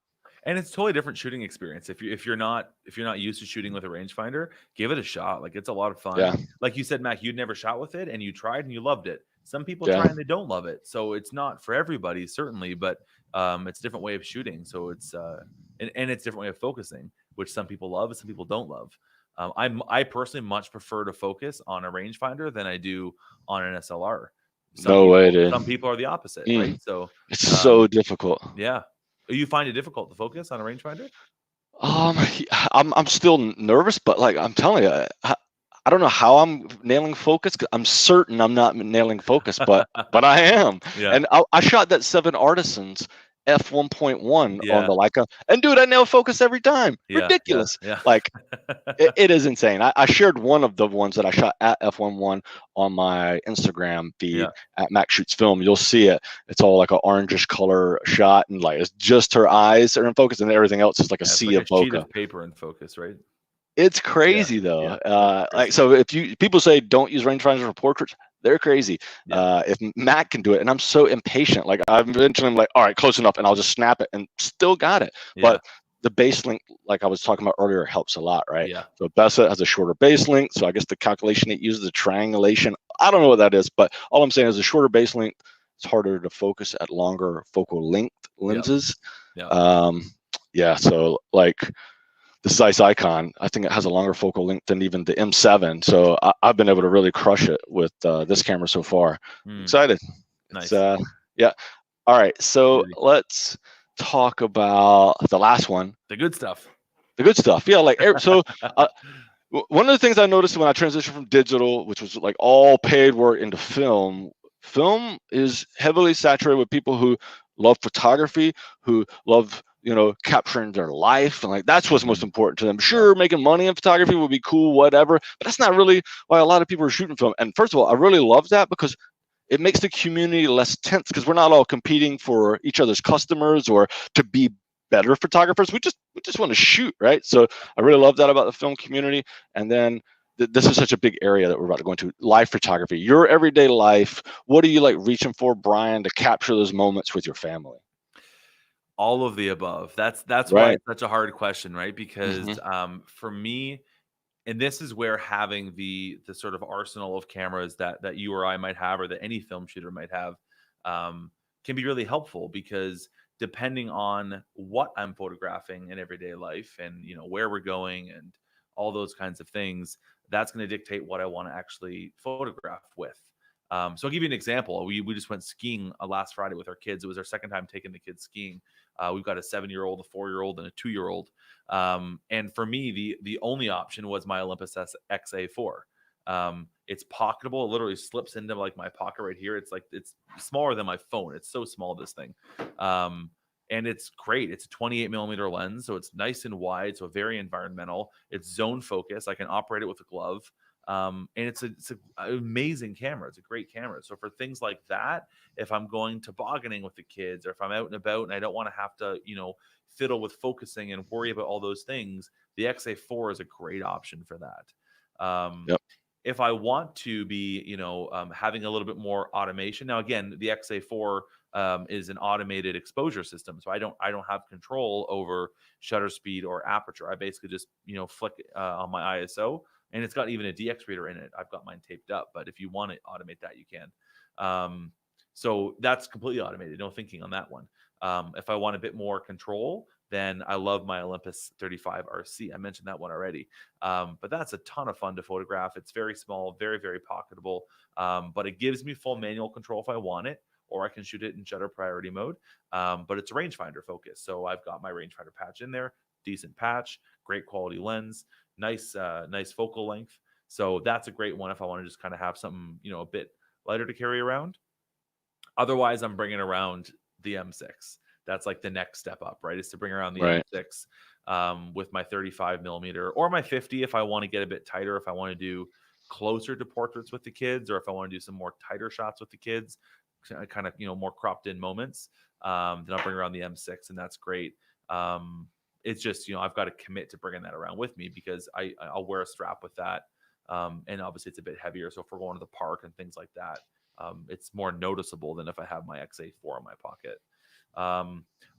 And it's a totally different shooting experience. If you're not used to shooting with a rangefinder, give it a shot. Like, it's a lot of fun. Yeah. Like you said, Mac, you'd never shot with it and you tried and you loved it. Some people try and they don't love it. So it's not for everybody, certainly, but it's a different way of shooting. So it's and it's a different way of focusing, which some people love and some people don't love. I personally much prefer to focus on a rangefinder than I do on an SLR. Some people are the opposite, right? So it's so difficult. Yeah. You find it difficult to focus on a rangefinder? I'm still nervous, but like I'm telling you, I don't know how I'm nailing focus. I'm certain I'm not nailing focus, but I am. And I shot that 7 Artisans f1.1 on the Leica, and dude, I nail focus every time. Ridiculous. Like it is insane. I shared one of the ones that I shot at f1.1 on my Instagram feed at Mac Shoots Film. You'll see it. It's all like an orangish color shot, and like it's just her eyes are in focus, and everything else is like a sea of bokeh. Sheet of paper in focus, right? It's crazy though. Like, so if people say don't use rangefinders for portraits, they're crazy. If Matt can do it, and I'm so impatient, like I'm eventually like, all right, close enough, and I'll just snap it, and still got it. But the base length, like I was talking about earlier, helps a lot, right? So Bessa has a shorter base length, so I guess the calculation it uses, the triangulation, I don't know what that is, but all I'm saying is a shorter base length, it's harder to focus at longer focal length lenses. So like the Zeiss Icon, I think it has a longer focal length than even the M7. So I've been able to really crush it with this camera so far. Excited. Nice. All right. So let's talk about the last one. The good stuff. Yeah. Like, so one of the things I noticed when I transitioned from digital, which was like all paid work, into film is heavily saturated with people who love photography, who love capturing their life, and like that's what's most important to them. Sure, making money in photography would be cool, whatever, but that's not really why a lot of people are shooting film. And first of all, I really love that because it makes the community less tense, because we're not all competing for each other's customers or to be better photographers. We just want to shoot, right? So I really love that about the film community. And then this is such a big area that we're about to go into, live photography, your everyday life. What are you like reaching for, Bryan, to capture those moments with your family? All of the above. That's why it's such a hard question, right? Because for me, and this is where having the sort of arsenal of cameras that you or I might have, or that any film shooter might have, can be really helpful, because depending on what I'm photographing in everyday life, and where we're going and all those kinds of things, that's going to dictate what I want to actually photograph with. So I'll give you an example. We just went skiing last Friday with our kids. It was our second time taking the kids skiing. We've got a 7-year-old, a 4-year-old, and a 2-year-old. And for me, the only option was my Olympus XA4. It's pocketable. It literally slips into like my pocket right here. It's smaller than my phone. It's so small, this thing. And it's great. It's a 28mm lens, so it's nice and wide, so very environmental. It's zone focus. I can operate it with a glove. And it's an amazing camera. It's a great camera. So for things like that, if I'm going tobogganing with the kids, or if I'm out and about and I don't want to have to, fiddle with focusing and worry about all those things, the XA4 is a great option for that. Yep. If I want to be, having a little bit more automation. Now, again, the XA4 is an automated exposure system, so I don't have control over shutter speed or aperture. I basically just flick on my ISO, and it's got even a DX reader in it. I've got mine taped up, but if you want to automate that, you can. So that's completely automated. No thinking on that one. If I want a bit more control, then I love my Olympus 35 RC. I mentioned that one already. But that's a ton of fun to photograph. It's very small, very, very pocketable. But it gives me full manual control if I want it, or I can shoot it in shutter priority mode. But it's a rangefinder focus. So I've got my rangefinder patch in there, decent patch, great quality lens, nice focal length. So that's a great one if I want to just kind of have something, a bit lighter to carry around. Otherwise, I'm bringing around the M6. That's like the next step up, right? Is to bring around the M6 with my 35mm or my 50 if I want to get a bit tighter, if I want to do closer to portraits with the kids, or if I want to do some more tighter shots with the kids, kind of, more cropped in moments. Then I'll bring around the M6, and that's great. It's just, I've got to commit to bringing that around with me, because I'll wear a strap with that. And obviously it's a bit heavier. So if we're going to the park and things like that, it's more noticeable than if I have my XA4 in my pocket.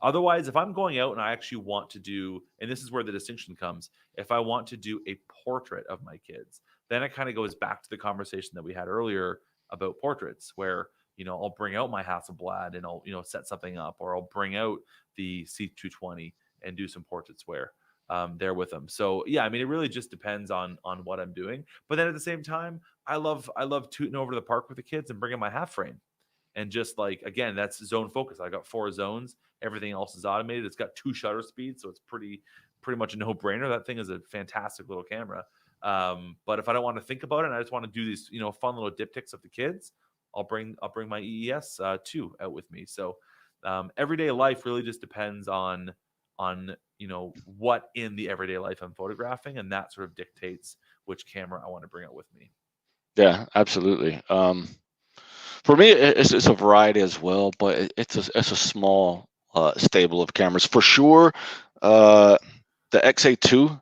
Otherwise, if I'm going out and I actually want to do, and this is where the distinction comes, if I want to do a portrait of my kids, then it kind of goes back to the conversation that we had earlier about portraits, where, I'll bring out my Hasselblad and I'll, set something up, or I'll bring out the C220 and do some portraits there with them. So yeah, I mean, it really just depends on what I'm doing. But then at the same time, I love tooting over to the park with the kids and bringing my half frame. And just like, again, that's zone focus. I got 4 zones. Everything else is automated. It's got 2 shutter speeds, so it's pretty much a no-brainer. That thing is a fantastic little camera. But if I don't want to think about it and I just want to do these, fun little diptychs of the kids, I'll bring my EES 2 out with me. So everyday life really just depends on what in the everyday life I'm photographing, and that sort of dictates which camera I want to bring out with me. Yeah, absolutely. For me, it's a variety as well, but it's a small stable of cameras for sure. The XA2,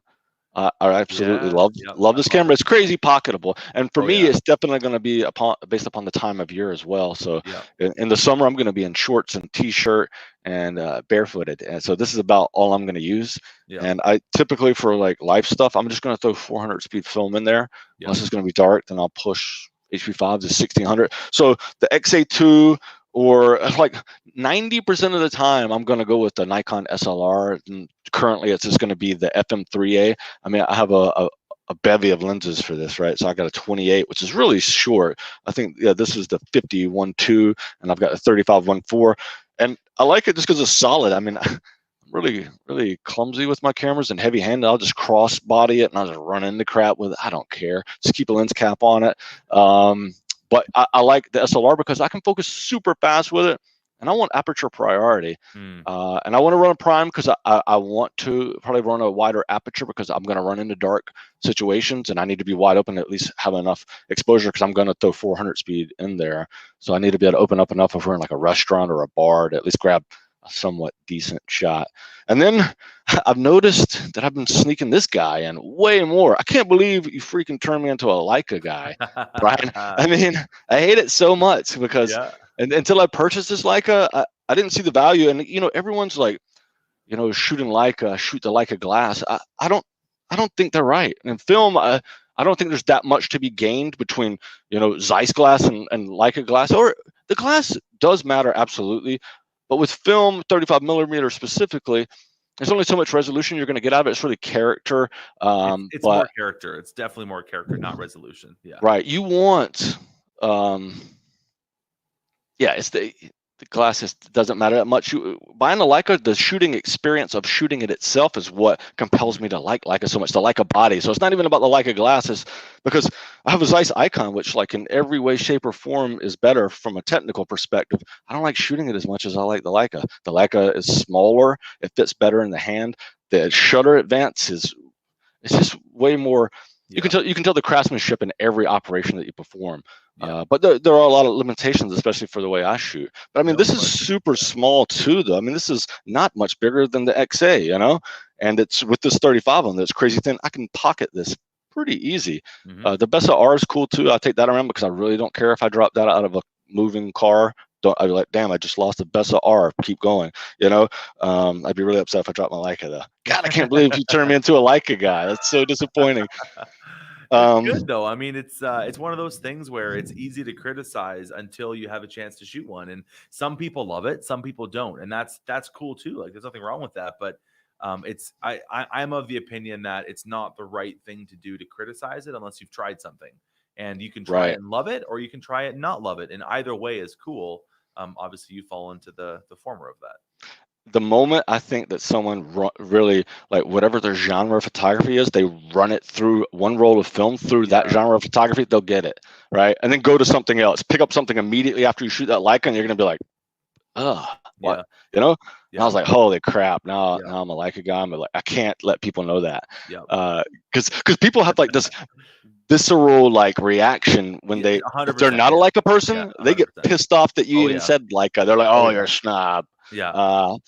I absolutely love this camera. It's crazy pocketable, and for me, it's definitely going to be based upon the time of year as well. So in the summer, I'm going to be in shorts and t-shirt and barefooted, and so this is about all I'm going to use. And I typically, for like live stuff, I'm just going to throw 400 speed film in there. Unless it's going to be dark, then I'll push HP5 to 1600. So the XA2, or like 90% of the time, I'm going to go with the Nikon SLR. And currently, it's just going to be the FM3A. I mean, I have a bevy of lenses for this, right? So I got a 28, which is really short. I think this is the 50-1.2, and I've got a 35-1.4, and I like it just because it's solid. I mean, I'm really clumsy with my cameras and heavy-handed. I'll just cross body it and I'll just run into crap with it. I don't care. Just keep a lens cap on it. But I like the SLR because I can focus super fast with it, and I want aperture priority. And I want to run a prime because I want to probably run a wider aperture because I'm going to run into dark situations, and I need to be wide open to at least have enough exposure because I'm going to throw 400 speed in there. So I need to be able to open up enough if we're in like a restaurant or a bar to at least grab a somewhat decent shot. And then I've noticed that I've been sneaking this guy in way more. I can't believe you freaking turned me into a Leica guy, Bryan. I mean, I hate it so much because and until I purchased this Leica, I didn't see the value. And everyone's like, shooting Leica, shoot the Leica glass. I don't think they're right. And in film, I don't think there's that much to be gained between Zeiss glass and Leica glass, or the glass does matter, absolutely. But with film, 35 millimeter specifically, there's only so much resolution you're going to get out of it. It's really character. It's more But character. It's definitely more character, not resolution. Yeah. right, you want, um, yeah, it's the glass doesn't matter that much. Buying a Leica, the shooting experience of shooting it itself is what compels me to like Leica so much. The Leica body. So it's not even about the Leica glasses, because I have a Zeiss Icon, which like in every way, shape, or form is better from a technical perspective. I don't like shooting it as much as I like the Leica. The Leica is smaller. It fits better in the hand. The shutter advance is, it's just way more. You can tell the craftsmanship in every operation that you perform. But there are a lot of limitations, especially for the way I shoot. But I mean, this is super small too, though. I mean, this is not much bigger than the XA, you know. And it's with this 35 on that's crazy thin. I can pocket this pretty easy. The Bessa R is cool too. I take that around because I really don't care if I drop that out of a moving car. I'd be like, damn, I just lost a Bessa R. Keep going, you know. I'd be really upset if I dropped my Leica though. God, I can't believe you turned me into a Leica guy. That's so disappointing. It's good though. I mean, it's one of those things where it's easy to criticize until you have a chance to shoot one, and some people love it, some people don't, and that's cool too. Like, there's nothing wrong with that, but I'm of the opinion that it's not the right thing to do to criticize it unless you've tried something, and you can try it and love it, or you can try it and not love it, and either way is cool. Obviously, you fall into the former of that. The moment I think that someone really, like, whatever their genre of photography is, they run it through one roll of film through that genre of photography, they'll get it, right? And then go to something else, pick up something immediately after you shoot that Leica, and you're gonna be like, what, you know? And I was like, holy crap! Now I'm a Leica guy. I'm like, I can't let people know that, because people have like this visceral like reaction when if they're not a Leica person, they get pissed off that you even said Leica. They're like, oh, you're a snob. No,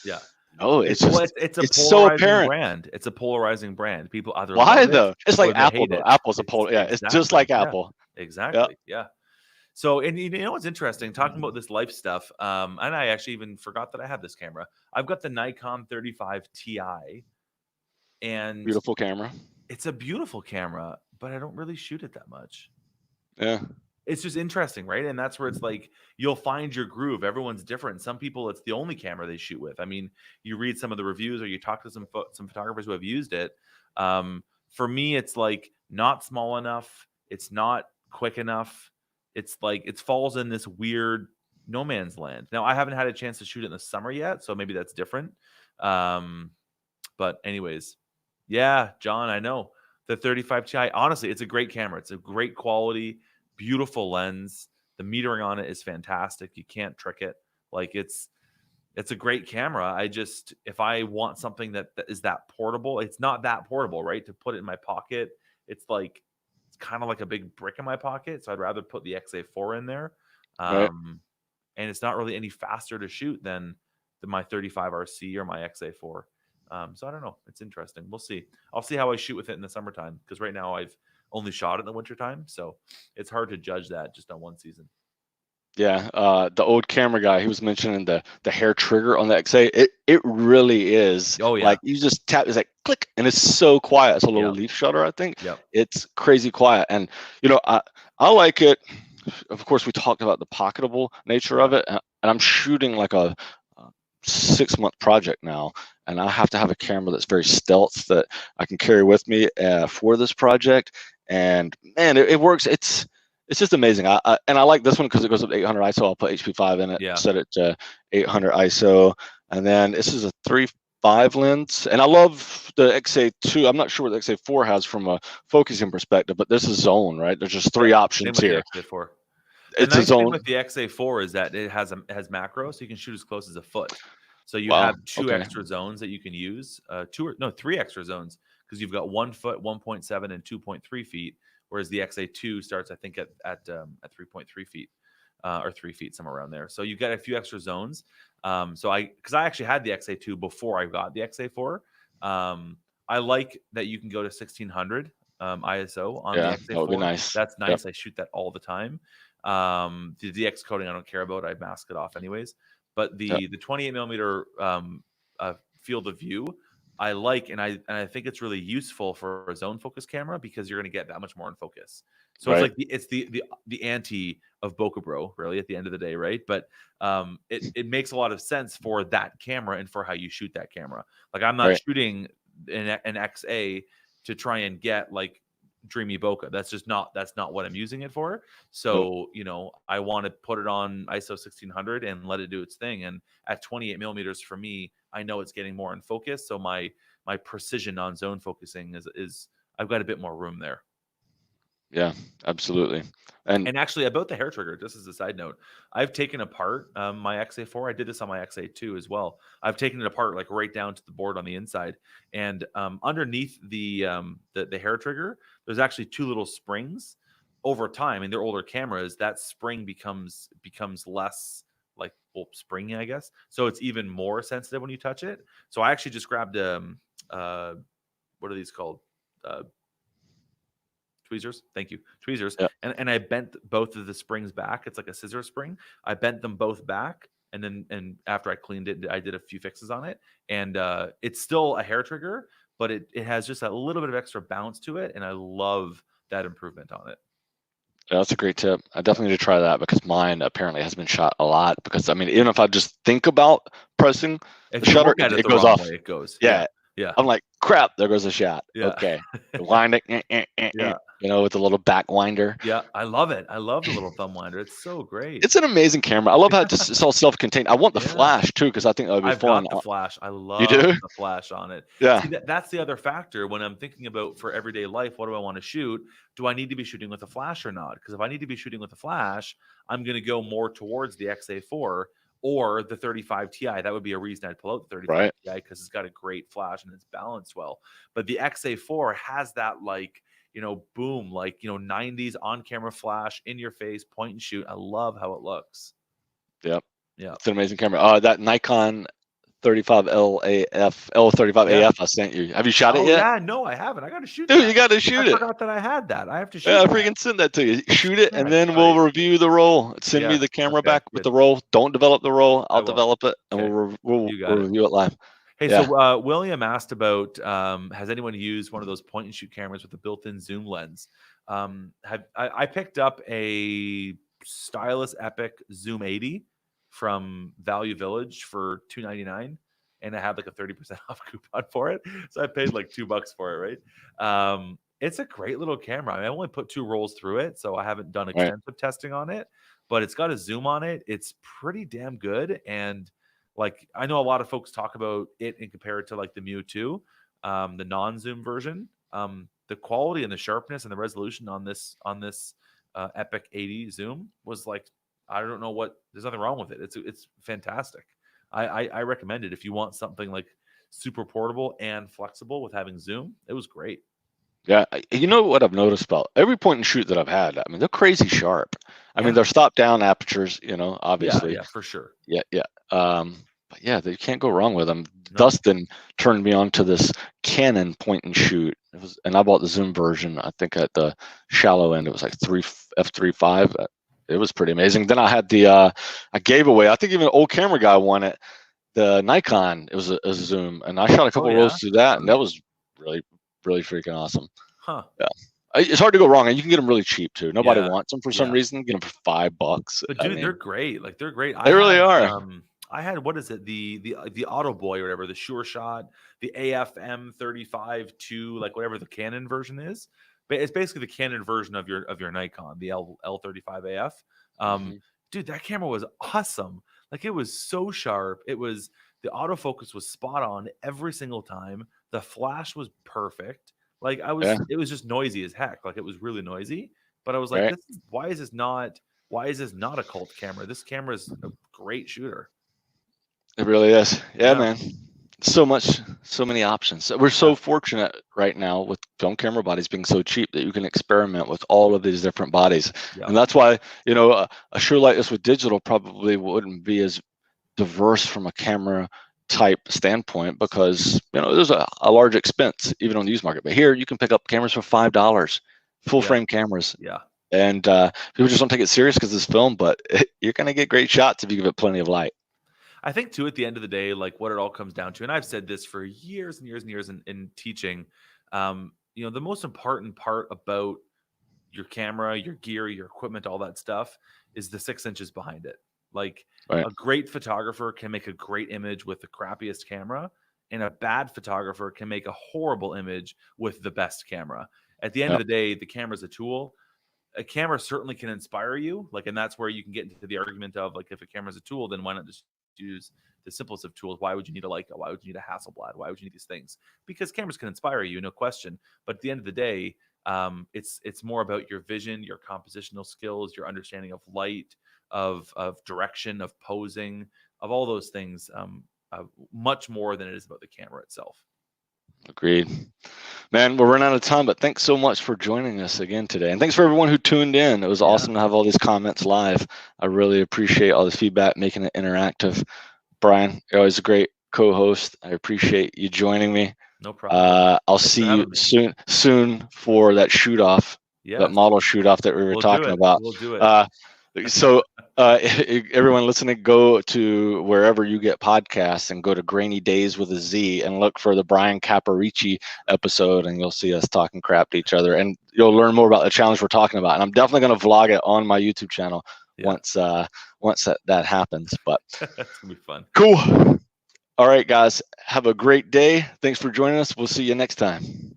it's just it's a so polarizing apparent. brand. It's a polarizing brand. People either why love though? it It's like or they Apple hate though. it. Apple's a polar. Yeah, it's just like Apple. Exactly. Yeah. So, and you know what's interesting? Talking about this life stuff, and I actually even forgot that I have this camera. I've got the Nikon 35 Ti, and beautiful camera. It's a beautiful camera, but I don't really shoot it that much. Yeah. It's just interesting, right? And that's where it's like you'll find your groove. Everyone's different. Some people, it's the only camera they shoot with. I mean, you read some of the reviews or you talk to some photographers who have used it. For me, it's like not small enough. It's not quick enough. It's like it falls in this weird no man's land. Now, I haven't had a chance to shoot it in the summer yet, so maybe that's different. But anyways, yeah, John, I know the 35 Ti. Honestly, it's a great camera. It's a great quality. Beautiful lens. The metering on it is fantastic. You can't trick it. Like it's a great camera. If I want something that is that portable, it's not that portable, right? To put it in my pocket, it's kind of like a big brick in my pocket. So I'd rather put the XA4 in there. Right. And it's not really any faster to shoot than my 35 RC or my XA4. So I don't know. It's interesting. We'll see. I'll see how I shoot with it in the summertime, because right now I've only shot it in the wintertime. So it's hard to judge that just on one season. Yeah. The old camera guy, he was mentioning the hair trigger on the XA. It really is. Oh, yeah. Like you just tap, it's like click, and it's so quiet. It's a little leaf shutter, I think. It's crazy quiet. And, you know, I like it. Of course, we talked about the pocketable nature of it. And I'm shooting like a 6-month project now, and I have to have a camera that's very stealth that I can carry with me for this project. And man, it works. It's just amazing. I like this one because it goes up to 800 ISO. I'll put HP5 in it, set it to 800 ISO, and then this is a 3.5 lens. And I love the XA2. I'm not sure what the XA4 has from a focusing perspective, but this is zone, right? There's just 3 options here. The nice thing with the XA4 is that it has macro, so you can shoot as close as a foot. So you have 2 extra zones that you can use, 3 extra zones, because you've got 1 foot, 1.7, and 2.3 feet, whereas the XA2 starts, I think, at 3.3 feet or 3 feet, somewhere around there. So you get a few extra zones. Because I actually had the XA2 before I got the XA4. I like that you can go to 1600 ISO on the XA4. That would be nice. That's nice. I shoot that all the time. The DX coding I don't care about. I mask it off anyways. But the 28 millimeter field of view I like, and I think it's really useful for a zone focus camera because you're going to get that much more in focus. So it's like the anti of Bokeh Bro, really, at the end of the day, right? But it makes a lot of sense for that camera and for how you shoot that camera. Like I'm not shooting an XA to try and get like dreamy bokeh. That's not what I'm using it for. So I want to put it on ISO 1600 and let it do its thing. And at 28 millimeters for me, I know it's getting more in focus. So my precision on zone focusing is I've got a bit more room there. Yeah, absolutely. And actually, about the hair trigger, just as a side note, I've taken apart my XA4. I did this on my XA2 as well. I've taken it apart like right down to the board on the inside, and underneath the hair trigger, there's actually two little springs. Over time, in their older cameras, that spring becomes less like springy, I guess. So it's even more sensitive when you touch it. So I actually just grabbed what are these called? Tweezers. Thank you. Tweezers. Yeah. And I bent both of the springs back. It's like a scissor spring. I bent them both back. And after I cleaned it, I did a few fixes on it. And it's still a hair trigger, but it has just a little bit of extra bounce to it. And I love that improvement on it. Yeah, that's a great tip. I definitely need to try that because mine apparently has been shot a lot. Because I mean, even if I just think about pressing the shutter, it goes off. It goes. Yeah. I'm like, crap, there goes a shot. Yeah. Okay. Wind it, with a little back winder. Yeah, I love it. I love the little thumb winder. It's so great. It's an amazing camera. I love how it's all self-contained. I want the flash too because I think that would be fun. I've got the flash. I love the flash on it. Yeah. See, that's the other factor when I'm thinking about for everyday life. What do I want to shoot? Do I need to be shooting with a flash or not? Because if I need to be shooting with a flash, I'm going to go more towards the XA4 or the 35 Ti. That would be a reason I'd pull out the 35 Ti because it's got a great flash and it's balanced well. But the XA4 has that like, boom, like, 90s on camera flash in your face, point and shoot. I love how it looks. Yep. Yeah. It's an amazing camera. That Nikon 35AF I sent you. Have you shot it yet? Yeah, no, I haven't. I got to shoot Dude, you got to shoot it. I forgot that I had that. I have to shoot I freaking send that to you. Shoot it, and then we'll review the roll. Send me the camera back with the roll. Don't develop the roll. I'll develop it, and we'll review it live. Hey, so William asked about has anyone used one of those point and shoot cameras with a built-in zoom lens? I picked up a Stylus Epic Zoom 80 from Value Village for $299, and I had like a 30% off coupon for it, so I paid like $2 for it. Right? It's a great little camera. I mean, I only put 2 rolls through it, so I haven't done extensive testing on it, but it's got a zoom on it. It's pretty damn good, and like I know a lot of folks talk about it and compare it to like the Mewtwo, the non-zoom version. The quality and the sharpness and the resolution on this Epic 80 zoom was like, I don't know what. There's nothing wrong with it. It's fantastic. I recommend it if you want something like super portable and flexible with having zoom. It was great. Yeah, you know what I've noticed about every point and shoot that I've had? I mean, they're crazy sharp. I mean, they're stop down apertures, obviously. Yeah, for sure. Yeah. But yeah, you can't go wrong with them. No. Dustin turned me on to this Canon point and shoot. And I bought the zoom version. I think at the shallow end, it was like f3.5. It was pretty amazing. Then I had the I gave away. I think even an old camera guy won it. The Nikon. It was a zoom, and I shot a couple rolls through that, and that was really, really freaking awesome. Huh. Yeah. It's hard to go wrong, and you can get them really cheap too. Nobody wants them for some reason. Get them for $5. But dude, they're great. Like they're great. They really are. I had what is it? The Auto Boy or whatever, the Sure Shot, the AFM 35-2, like whatever the Canon version is. But it's basically the Canon version of your Nikon, the L35 AF. Dude, that camera was awesome. Like it was so sharp. It was the autofocus was spot on every single time. The flash was perfect. Like it was just noisy as heck. Like it was really noisy. But I was like, why is this not a cult camera? This camera is a great shooter. It really is. Yeah, man. So many options. We're so fortunate right now with film camera bodies being so cheap that you can experiment with all of these different bodies. Yeah. And that's why, a show like this with digital probably wouldn't be as diverse from a camera type standpoint because, there's a large expense even on the used market. But here you can pick up cameras for $5, full frame cameras. Yeah. And people just don't take it serious because it's film, but you're going to get great shots if you give it plenty of light. I think too, at the end of the day, like what it all comes down to, and I've said this for years and years and years in teaching, the most important part about your camera, your gear, your equipment, all that stuff is the 6 inches behind it. Like Right. a great photographer can make a great image with the crappiest camera, and a bad photographer can make a horrible image with the best camera. At the end of Yep. the day, the camera is a tool. A camera certainly can inspire you, like, and that's where you can get into the argument of, like, if a camera is a tool, then why not just use the simplest of tools? Why would you need a Leica? Why would you need a Hasselblad? Why would you need these things? Because cameras can inspire you, no question. But at the end of the day, it's more about your vision, your compositional skills, your understanding of light, of direction, of posing, of all those things, much more than it is about the camera itself. Agreed. Man, we're running out of time, but thanks so much for joining us again today. And thanks for everyone who tuned in. It was awesome to have all these comments live. I really appreciate all the feedback, making it interactive. Bryan, you're always a great co-host. I appreciate you joining me. No problem. I'll see you soon for that shoot-off, that model shoot-off that we were talking about. We'll do it. So everyone listening, go to wherever you get podcasts and go to Grainy Days with a Z and look for the Bryan Caporicci episode, and you'll see us talking crap to each other, and you'll learn more about the challenge we're talking about. And I'm definitely going to vlog it on my YouTube channel once that happens. But it's gonna be fun. Cool. All right, guys, have a great day. Thanks for joining us. We'll see you next time.